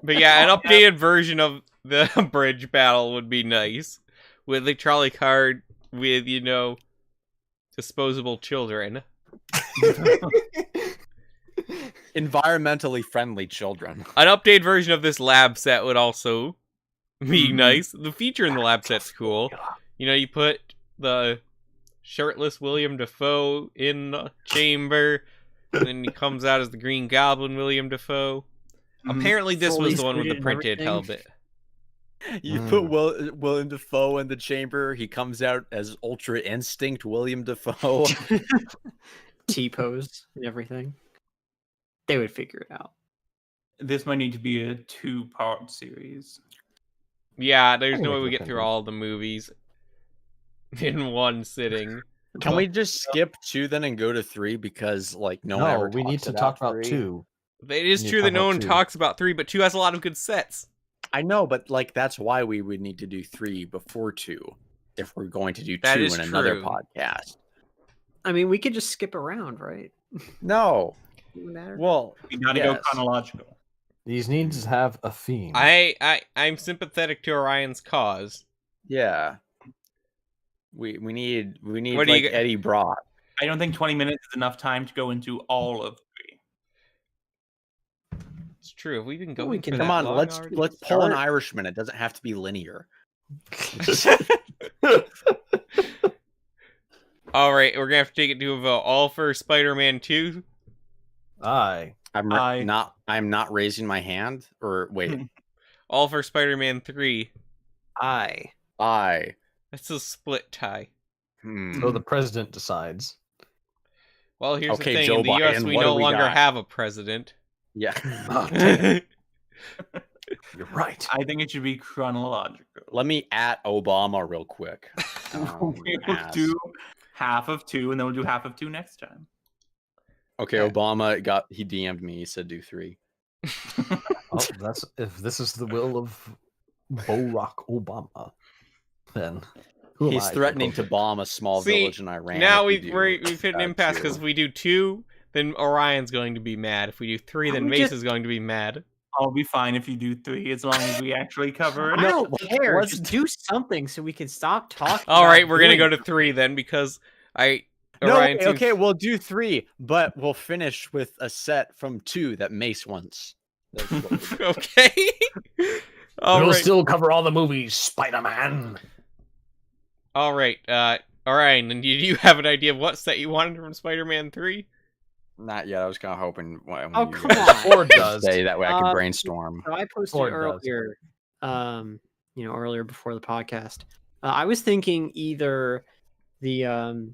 But yeah, an updated version of the bridge battle would be nice. With the trolley car with, disposable children. Environmentally friendly children. An updated version of this lab set would also be Mhm. nice. The feature in the lab set's cool. You put the shirtless William Dafoe in the chamber. And then he comes out as the Green Goblin William Dafoe. Apparently this Fully was the one with the suited and printed everything. helmet. You put William Dafoe in the chamber. He comes out as Ultra Instinct William Dafoe. T-pose and everything. They would figure it out. This might need to be a 2-part series. Yeah, there's can no way make we it get happen. through all the movies in one sitting. Can we just skip 2 then and go to 3 because like no one No, ever we need talks to talk about 3. 2. It is You true talk that no about one 2. talks about 3, but 2 has a lot of good sets. I know, but like that's why we would need to do 3 before 2 if we're going to do That 2 is in another true. podcast. I mean, we could just skip around, right? No. Doesn't matter. Well, We gotta go yes. chronological. These need to have a theme. I'm sympathetic to Orion's cause. Yeah. We need What do like you- Eddie Brock. I don't think 20 minutes is enough time to go into all of 3. It's true. Have we been Well, going we for can- that Come on, long let's already? pull an Start. Irishman. It doesn't have to be linear. All right, we're gonna have to take it to a vote. All for Spider-Man 2. Aye. I'm not raising my hand or wait. All for Spider-Man 3. I. I That's a split tie. So the president decides. Well, here's Okay, the thing. Joe In the US, Biden, we what do no we longer got? have a president. yeah. Oh, dang it. You're right. I think it should be chronological. Let me at Obama real quick. We'll ass. do half of 2, and then we'll do half of 2 next time. Okay, Obama he DM'd me. He said do 3. Well, that's if this is the will of Barack Obama, then who am He's I threatening to oppose it? bomb a small See, village in Iran. Now if we we've hit an impasse because if we do 2, then Orion's going to be mad. If we do 3, then We Mace just- is going to be mad. I'll be fine if you do 3, as long as we actually cover it. I don't care. let's Just do something so we can stop talking. All about right, we're gonna doing go to 3 then because No, Orion 2. okay, we'll do 3, but we'll finish with a set from 2 that Mace wants. That's what we'll do. Okay. All We'll right. still cover all the movies, Spider-Man. All right. Orion, and do you have an idea of what set you wanted from Spider-Man 3? Not yet. I was kind of hoping when Oh, you come guys on. Or does. say that way I could Um, brainstorm. So I posted Or it does. earlier, earlier before the podcast. I was thinking either the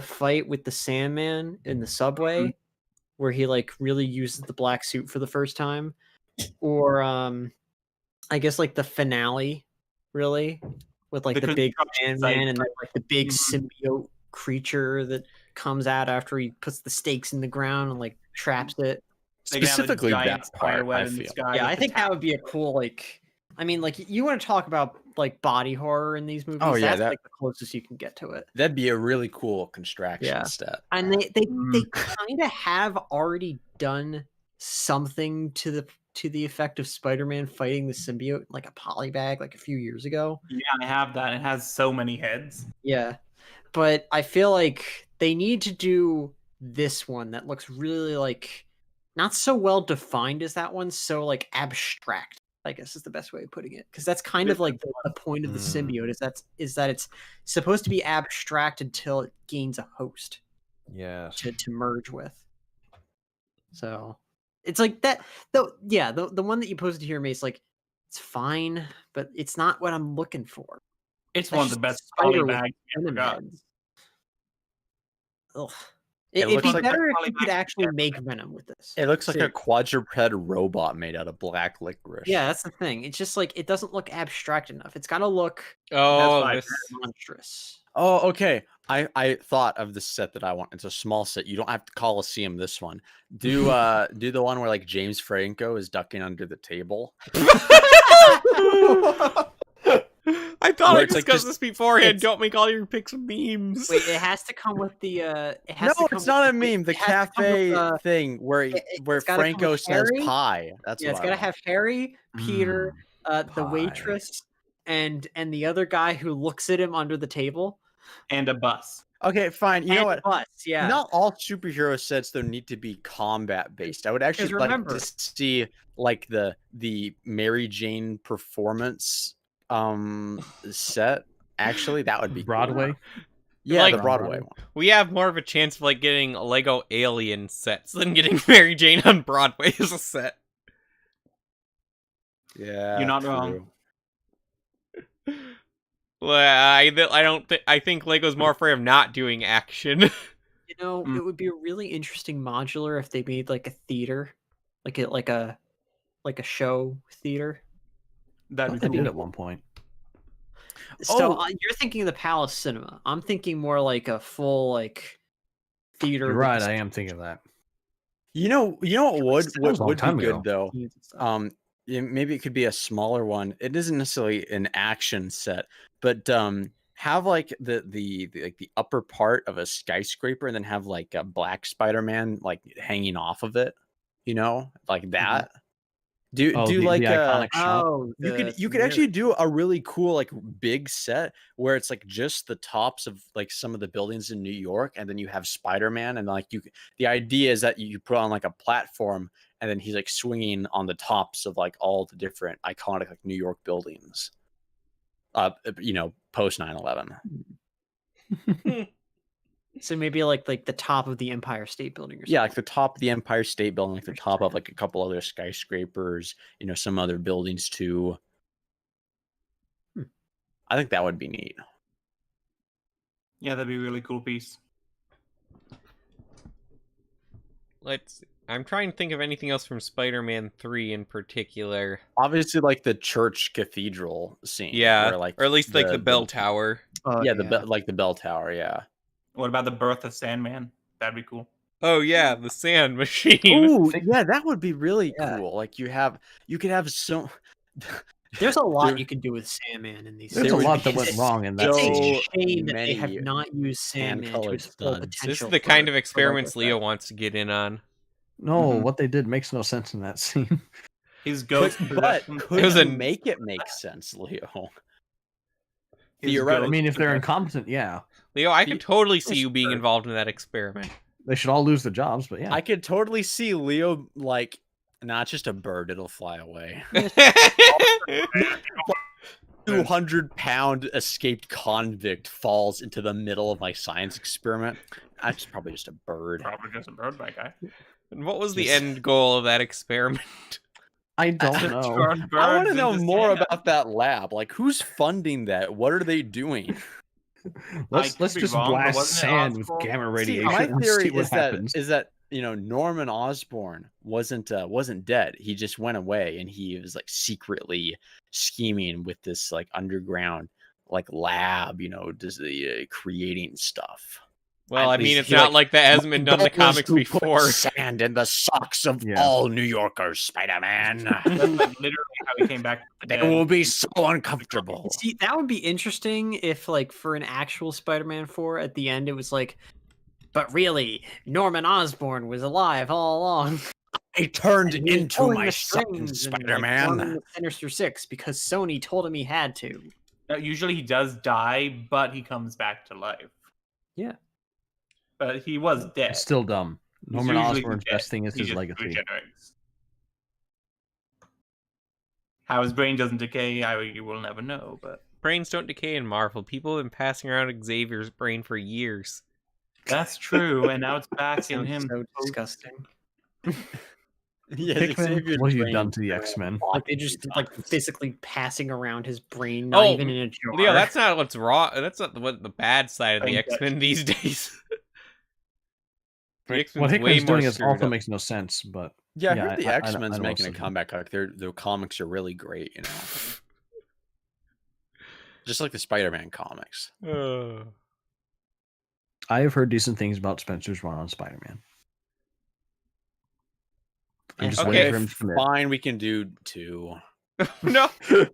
fight with the Sandman in the subway, where he like really uses the black suit for the first time, or I guess like the finale, really, with like The the big construction Sandman site, and then, like the big Mhm. symbiote creature that comes out after he puts the stakes in the ground and like traps it. They can have a Specifically giant that spider part, web I in the feel. sky Yeah, with I the think that would be a cool like. I mean, like you want to talk about like body horror in these movies. Oh, yeah, that's that- like the closest you can get to it. That'd be a really cool construction Yeah. step. And they Mm. kind of have already done something to the effect of Spider-Man fighting the symbiote, like a polybag, like a few years ago. Yeah, I have that. It has so many heads. Yeah, but I feel like they need to do this one that looks really like not so well defined as that one, so like abstract. I guess is the best way of putting it, because that's kind of like the point of the symbiote is that it's supposed to be abstract until it gains a host Yes. to merge with. So it's like that. Though, yeah, the one that you posted here, Mace, like it's fine, but it's not what I'm looking for. It's That's one of the just best spider with polybags I ever venom got. heads. Ugh. It It'd looks be like better the if you could polybag actually ever make Venom with this. It looks like a Seriously. quadruped robot made out of black licorice. Yeah, that's the thing. It's just like it doesn't look abstract enough. It's got to look Oh, why I this. monstrous. Oh, okay. I thought of the set that I want. It's a small set. You don't have to Coliseum this one. Do the one where like James Franco is ducking under the table. I thought Where I it's like discussed just- this beforehand. it's- Don't make all your picks memes. Wait, it has to come with the. It has No, to come it's not a with meme. The it has to come cafe with, thing where where it's gotta come Franco with says Harry. pie. That's yeah, what it's I gotta want. have Harry, Peter, the pie. waitress, and the other guy who looks at him under the table. And a bus. Okay, fine. You know And what? Bus, yeah. Not all superhero sets though need to be combat based. I would actually Because like remember- to see like the Mary Jane performance set. Actually, that would be cool. Broadway. Yeah, Like- the Broadway one. We have more of a chance of like getting Lego Alien sets than getting Mary Jane on Broadway as a set. Yeah, You're not true. wrong. Well, I don't think I think Lego's more afraid of not doing action. You know, it would be a really interesting modular if they made like a theater, like a show theater. That'd They be did cool. at one point. So Oh. you're thinking of the Palace Cinema. I'm thinking more like a full like theater. You're with right. the I am thinking of that. You know what would That was a long would be time good ago. though. scenes and stuff. Maybe it could be a smaller one. It isn't necessarily an action set, but have like the upper part of a skyscraper, and then have like a black Spider-Man like hanging off of it. You know, like that. Do Oh, do the like iconic shot. Oh, you could actually do a really cool like big set where it's like just the tops of like some of the buildings in New York, and then you have Spider-Man, and like the idea is that you put on like a platform, and then he's like swinging on the tops of like all the different iconic like New York buildings. Post 9/11. So maybe like the top of the Empire State Building or something. Yeah, like the top of the Empire State Building, like the top of like a couple other skyscrapers, some other buildings too. I think that would be neat. Yeah, that'd be a really cool piece. I'm trying to think of anything else from Spider-Man 3 in particular. Obviously, like the church cathedral scene. Yeah, where, like, or at least like the bell tower. Yeah, the bell tower. Yeah. What about the birth of Sandman? That'd be cool. Oh yeah, the sand machine. Oh, yeah, that would be really Yeah. cool. Like you could have so. There's a lot There- you can do with Sandman in these. There's There a would lot that be went wrong in that It's so a scene. shame that they have many not used Sandman to hand-colored its full studs. potential. This is the kind of experiments Leo wants to get in on. No, Mhm. what they did makes no sense in that scene. His ghost But possession- could It was you a- make it make sense, Leo? his theoretically, I ghost mean, if they're possession- incompetent, yeah, Leo, I The- could totally see you being Sure. involved in that experiment. they should all lose their jobs. But yeah, I could totally see Leo like not just a bird; it'll fly away. 200-pound escaped convict falls into the middle of my science experiment. That's probably just a bird. Probably just a bird by guy. And what was the Just- end goal of that experiment? I don't know. Turn I want birds to know into more sand. about that lab. Like, who's funding that? What are they doing? Let's could be just wrong, but blast wasn't it sand with Osborn? gamma See, radiation my and theory see what is that happens. Norman Osborn wasn't dead. He just went away, and he was like secretly scheming with this like underground like lab. Just creating stuff. Well, I mean, He's- it's he, not like, like that hasn't been done in the Goal was comics to put before. Sand in the socks of Yeah. all New Yorkers, Spider-Man. That's like literally how he came back. From the They dead. will be so uncomfortable. See, that would be interesting if, like, for an actual Spider-Man 4, at the end it was like, but really, Norman Osborn was alive all along. I turned And he was into pulling my the son, strings and, like, Spider-Man. forming the Sinister Six because Sony told him he had to. Usually he does die, but he comes back to life. Yeah. But he was dead. It's still dumb. He's Norman usually Osborn's dead. best thing is He his just legacy. regenerates. How his brain doesn't decay, you will never know. But Brains don't decay in Marvel. People have been passing around Xavier's brain for years. that's true, and now it's back in Sounds him. so disgusting. Yeah, Hickman, Xavier's what have you brain done to the is X-Men? Like they just like physically passing around his brain, not Oh, even in a jar. Leo, that's not what's wrong. That's not what the bad side of the Brain X-Men these days. The What X-Men's way Hickman's more doing is screwed also up. makes no sense. But Yeah, I Yeah, heard the I X-Men's know making a some. comeback. Like their comics are really great, Just like the Spider-Man comics. I have heard decent things about Spencer's run on Spider-Man. I'm just Okay. waiting for him to commit. Fine, we can do 2. No, well,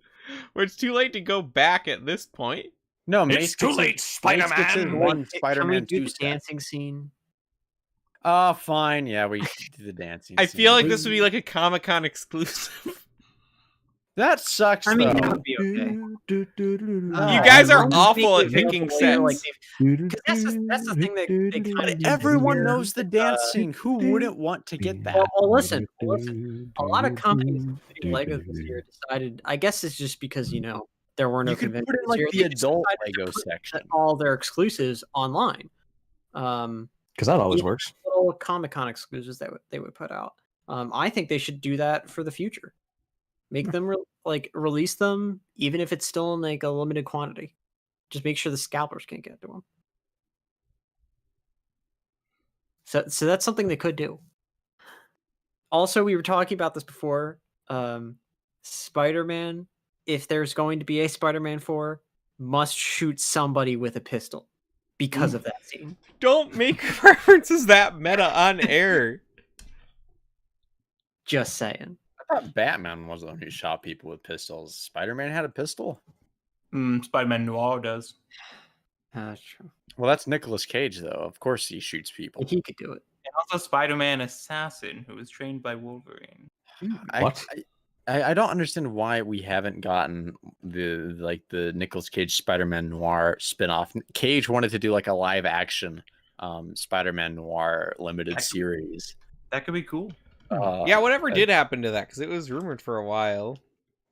it's too late to go back at this point. No, It's Mace too gets late, his- Mace Spider-Man! gets his Wait, one can we Spider-Man do 2 the step. dancing scene? Oh, fine. Yeah, we do the dancing. I feel scene. like this would be like a Comic-Con exclusive. That sucks. I mean, though. that would be okay. You Oh, guys are I'm awful at thinking picking of the way, like, sets. Because that's the thing that they kind But of everyone knows the dance scene. Who wouldn't want to get that? Well, listen. A lot of companies, including Lego this year, decided. I guess it's just because there were no You could put conventions it in like here. the They just adult decided to Lego put section. all their exclusives online. Because that always Yeah. works. Little Comic-Con exclusives that they would put out. I think they should do that for the future. Make them release them, even if it's still in like a limited quantity. Just make sure the scalpers can't get to them. So that's something they could do. Also, we were talking about this before. Spider-Man, if there's going to be a Spider-Man 4, must shoot somebody with a pistol because of that scene. Don't make references that meta on air. Just saying. I thought Batman was the one who shot people with pistols. Spider-Man had a pistol? Spider-Man Noir does. That's true. Well, that's Nicolas Cage, though. Of course he shoots people. He could do it. And also Spider-Man Assassin, who was trained by Wolverine. What? I don't understand why we haven't gotten the Nicolas Cage Spider-Man Noir spin-off. Cage wanted to do like a live action Spider-Man Noir limited series. That could be cool. Yeah, whatever did happen to that? Because it was rumored for a while.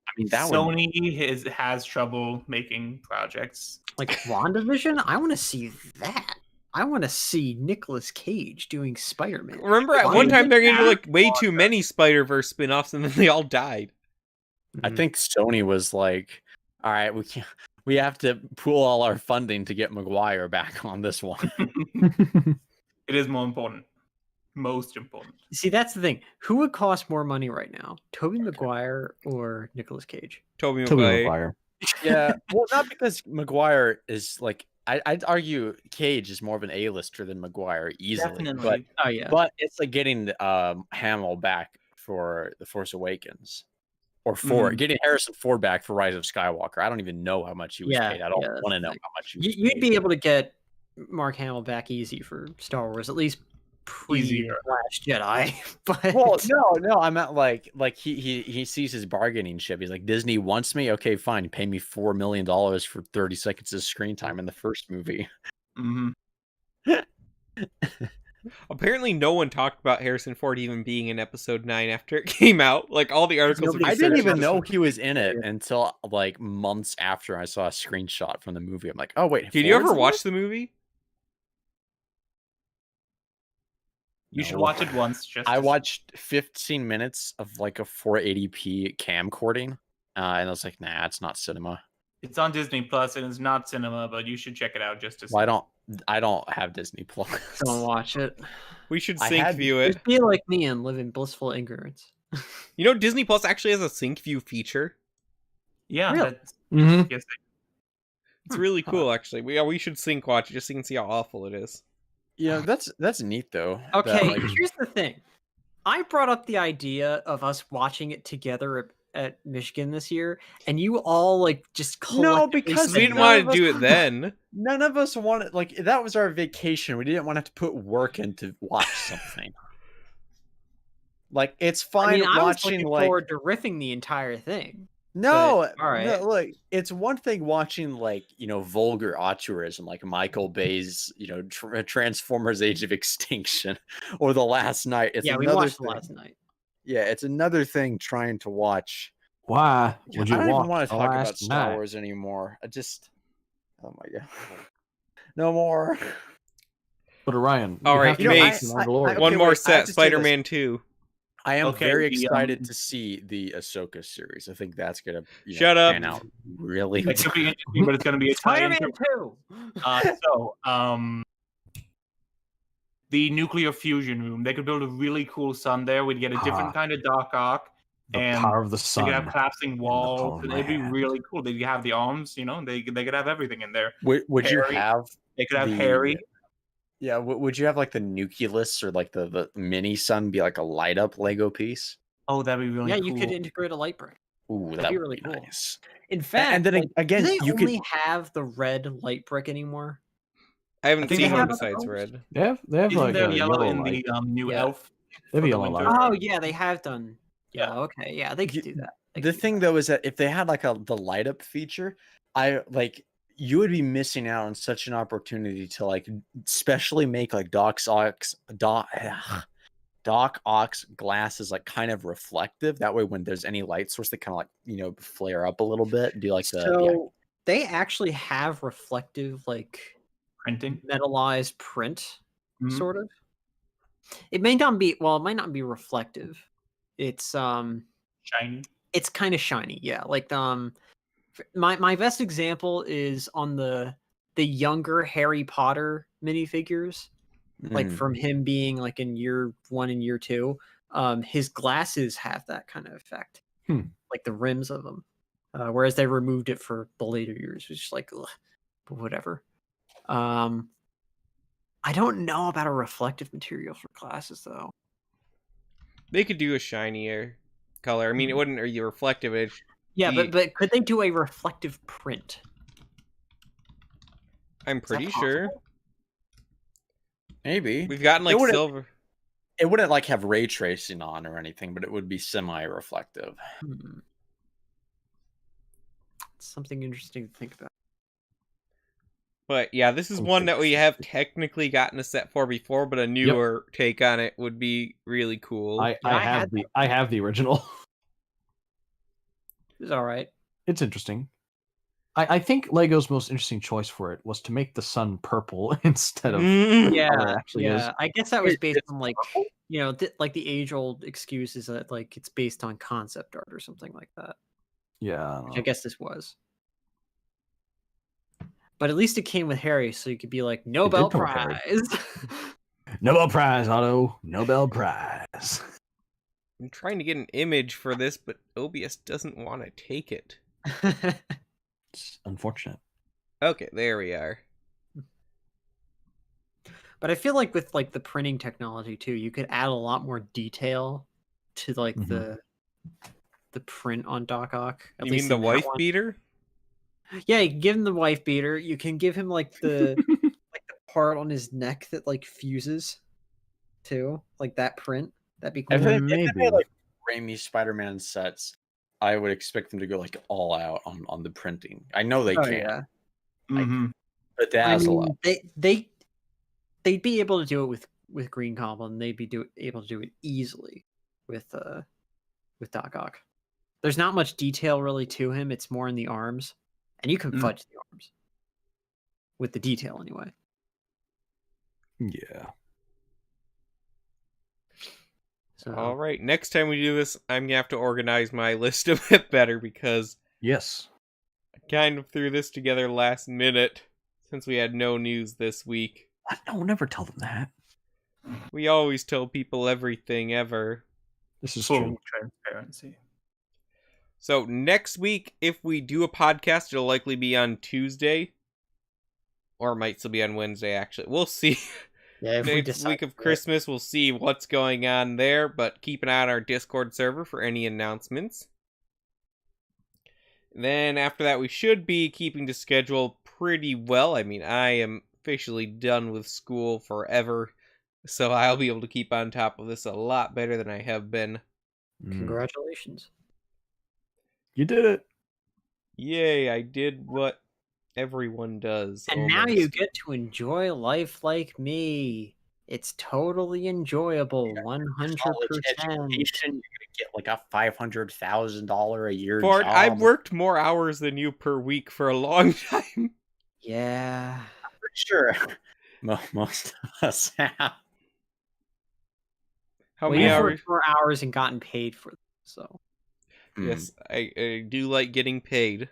I mean, that Sony has trouble making projects. Like WandaVision, I want to see that. I want to see Nicolas Cage doing Spider-Man. Remember, at one time, they're going to do like way too many Spider-Verse spin-offs, and then they all died. I think Sony was like, all right, we have to pool all our funding to get Maguire back on this one. It is more important. Most important. See, that's the thing. Who would cost more money right now? Tobey Maguire or Nicolas Cage? Tobey Tobey Maguire. Maguire. Yeah, well, not because Maguire is like, I'd argue Cage is more of an A-lister than Maguire easily. Definitely. Oh yeah. But it's like getting Hamill back for The Force Awakens. Or getting Harrison Ford back for Rise of Skywalker. I don't even know how much he was paid. I don't want to know how much he was You'd paid. be able to get Mark Hamill back easy for Star Wars, at least pre-Last Jedi. But Well, no, I meant like he sees his bargaining chip. He's like, Disney wants me. Okay, fine. Pay me $4 million for 30 seconds of screen time in the first movie. Apparently, no one talked about Harrison Ford even being in Episode 9 after it came out. Like, all the articles... I didn't even know he was in it until, like, months after I saw a screenshot from the movie. I'm like, oh, wait. Did you ever watch the movie? You should watch it once. I watched 15 minutes of, like, a 480p camcording, and I was like, nah, it's not cinema. It's on Disney Plus, and it's not cinema, but you should check it out just to see. Well, I don't have Disney Plus. don't watch it. We should sync view it. Just be like me and live in blissful ignorance. You know, Disney Plus actually has a sync view feature. Yeah, Really? yes, It's really cool, actually. We should sync watch it just so you can see how awful it is. Yeah, that's neat though. Okay, That, like, here's the thing. I brought up the idea of us watching it together at Michigan this year, and you all like just No, collectively because We said didn't no. want to do it then. none of us wanted, like, that was our vacation. We didn't want to have to put work in to watch something. Like, it's fine I was watching looking like forward to riffing the entire thing. no, all right. no, look, it's one thing watching like, you know, vulgar auteurism like Michael Bay's, you know, Transformers: Age of Extinction or The Last Night. It's Yeah, we another watched thing. last night. Yeah, it's another thing trying to watch. Why would you I don't even watch want to The talk about Last Star Night? Wars anymore. Oh my god, no more. But Ryan, All you right, have to you watch may- Mandalorian. Okay, One more wait, I have set, to say Spider-Man 2. I am Okay, very the, excited to see the Ahsoka series. I think that's gonna Shut up. pan out really. It could be interesting, but it's going to be a tie-in Spider-Man 2. The nuclear fusion room. They could build a really cool sun there. We'd get a different kind of dark arc. The and power of the They sun. could have collapsing walls. palm of It'd my be hand. really cool. They'd have the arms, you know. They could have everything in there. Would you Harry. have? They could have The- Harry. Yeah, would you have like the nucleus or like the mini sun be like a light up Lego piece? Oh, that'd be really Yeah, cool. you could integrate a light brick. Ooh, That'd that be would really be cool. nice. In fact, And then like, again, do they you only could. have the red light brick anymore? I haven't think seen they one have besides those. red. They have Isn't like there a yellow in light. the new Yeah. elf? They have for the yellow winter? light. Oh yeah, they have done. Yeah, Yeah. okay, yeah, they could You- do that. They The could do thing that. though is that if they had like the light up feature, you would be missing out on such an opportunity to like specially make like Doc Ock's glass is like kind of reflective. That way, when there's any light source, they kind of like, you know, flare up a little bit. Do you like So they actually have reflective, like Printing. metallized print, Mhm. sort of. It may not be it might not be reflective. It's Shiny. it's kind of shiny, yeah. Like my best example is on the younger Harry Potter minifigures. Like Mm. from him being like in year 1 and year 2, his glasses have that kind of effect, like the rims of them. Whereas they removed it for the later years, which is like, ugh, but whatever. I don't know about a reflective material for glasses though. They could do a shinier color. I mean, it wouldn't be reflective. It'd Yeah, be- but could they do a reflective print? I'm Is that pretty sure possible? Maybe we've gotten like wouldn't- silver. it wouldn't like have ray tracing on or anything, but it would be semi-reflective. Something interesting to think about. But yeah, this is one that we have technically gotten a set for before, but a newer take on it would be really cool. I I have the original. It's all right. It's interesting. I think Lego's most interesting choice for it was to make the sun purple instead of Yeah, how it actually is. I guess that was Wait, based it's on like like the age-old excuse is that like it's based on concept art or something like that. Yeah. Which I guess this was. But at least it came with Harry, so you could be like Nobel come with Harry. Prize. Nobel Prize, Otto. Nobel Prize. I'm trying to get an image for this, but OBS doesn't want to take it. It's unfortunate. Okay, there we are. But I feel like with like the printing technology too, you could add a lot more detail to like the print on Doc Ock. You mean the wife beater? Yeah, you can give him the wife beater. You can give him like the like the part on his neck that like fuses too, like that print. That'd be cool. If they Maybe. made like Rami Spider-Man sets, I would expect them to go like all out on the printing. I know they Oh, can, yeah. Mhm. but that I has a mean, lot. they'd be able to do it with Green Goblin. They'd be able to do it easily with Doc Ock. There's not much detail really to him. It's more in the arms, and you can fudge the arms with the detail anyway. Yeah. So All right, next time we do this, I'm gonna have to organize my list a bit better because Yes. I kind of threw this together last minute since we had no news this week. What? No, never tell them that. We always tell people everything ever. This is Full true. transparency. So next week, if we do a podcast, it'll likely be on Tuesday. Or it might still be on Wednesday, actually. We'll see. yeah, if we Next decide week to of do it. Christmas, we'll see what's going on there, but keep an eye on our Discord server for any announcements. Then after that, we should be keeping to schedule pretty well. I mean, I am officially done with school forever, so I'll be able to keep on top of this a lot better than I have been. Congratulations. You did it. Yay, I did what everyone does. And now you almost. get to enjoy life like me. It's totally enjoyable, 100%. College education, you're gonna get like a $500,000 a year Ford, job. I've worked more hours than you per week for a long time. Yeah. Pretty sure most of us have. How Well, many you've hours? worked 4 hours and gotten paid for them, so Yes, I do like getting paid.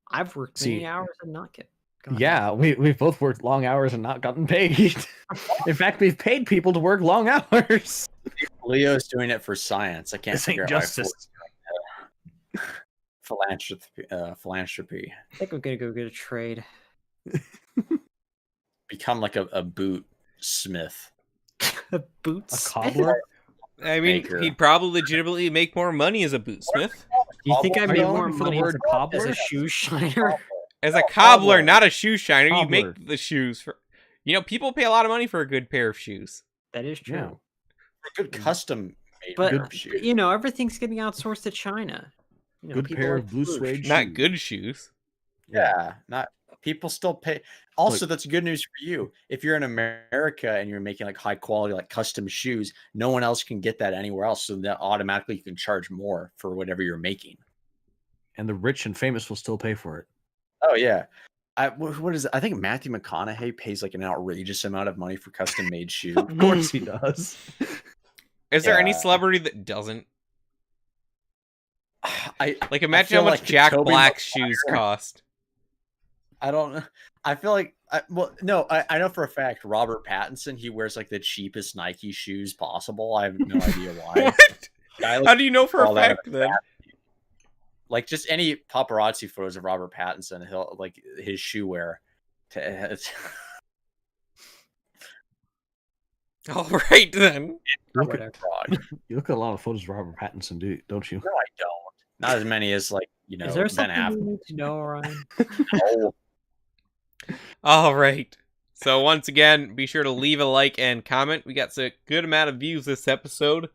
I've worked See- many hours and not gotten Yeah, we've both worked long hours and not gotten paid. In fact, we've paid people to work long hours. Leo's doing it for science. I can't This ain't figure out why justice. Ford's doing that. Philanthropy. I think I'm gonna go get a trade. Become like a boot smith. A A boots. cobbler. I mean, Maker. he'd probably legitimately make more money as a bootsmith. Do you think I Are made you more looking for the money word as cobbler? a shoe shiner? As a Oh, cobbler, cobbler. not a shoe shiner. You Cobbler. make the shoes for. You know, people pay a lot of money for a good pair of shoes. That is true. Yeah. Good custom made But, pair of but, shoes. you know, everything's getting outsourced to China. You know, Good people pair like of blue swoosh. suede Not shoes. good shoes. Yeah, not people still pay. Also, that's good news for you. If you're in America and you're making like high quality, like custom shoes, no one else can get that anywhere else. So that automatically you can charge more for whatever you're making. And the rich and famous will still pay for it. Oh yeah. What is it? I think Matthew McConaughey pays like an outrageous amount of money for custom made shoes. Of course he does. Is there any Yeah. celebrity that doesn't? Like Imagine how much Jack Black's shoes cost. I don't. I feel like. I know for a fact Robert Pattinson. He wears like the cheapest Nike shoes possible. I have no idea why. What? Guy How do you know for all a that fact then? Like just any paparazzi photos of Robert Pattinson, he'll like his shoe wear. All right then. You look, Whatever. at, you look at a lot of photos of Robert Pattinson, don't you? No, I don't. Not as many as like Is there Ben something Affleck. you need to know, Ryan? No. All right. So once again, be sure to leave a like and comment. We got a good amount of views this episode.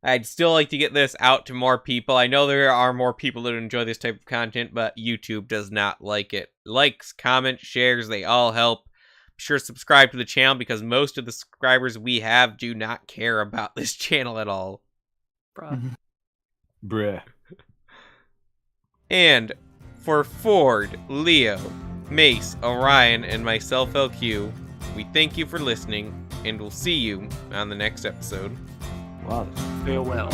I'd still like to get this out to more people. I know there are more people that enjoy this type of content, but YouTube does not like it. Likes, comments, shares, they all help. Be sure to subscribe to the channel because most of the subscribers we have do not care about this channel at all. Bruh. Bruh. And for Ford, Leo, Mace, Orion, and myself, LQ, we thank you for listening, and we'll see you on the next episode. Wow. Farewell.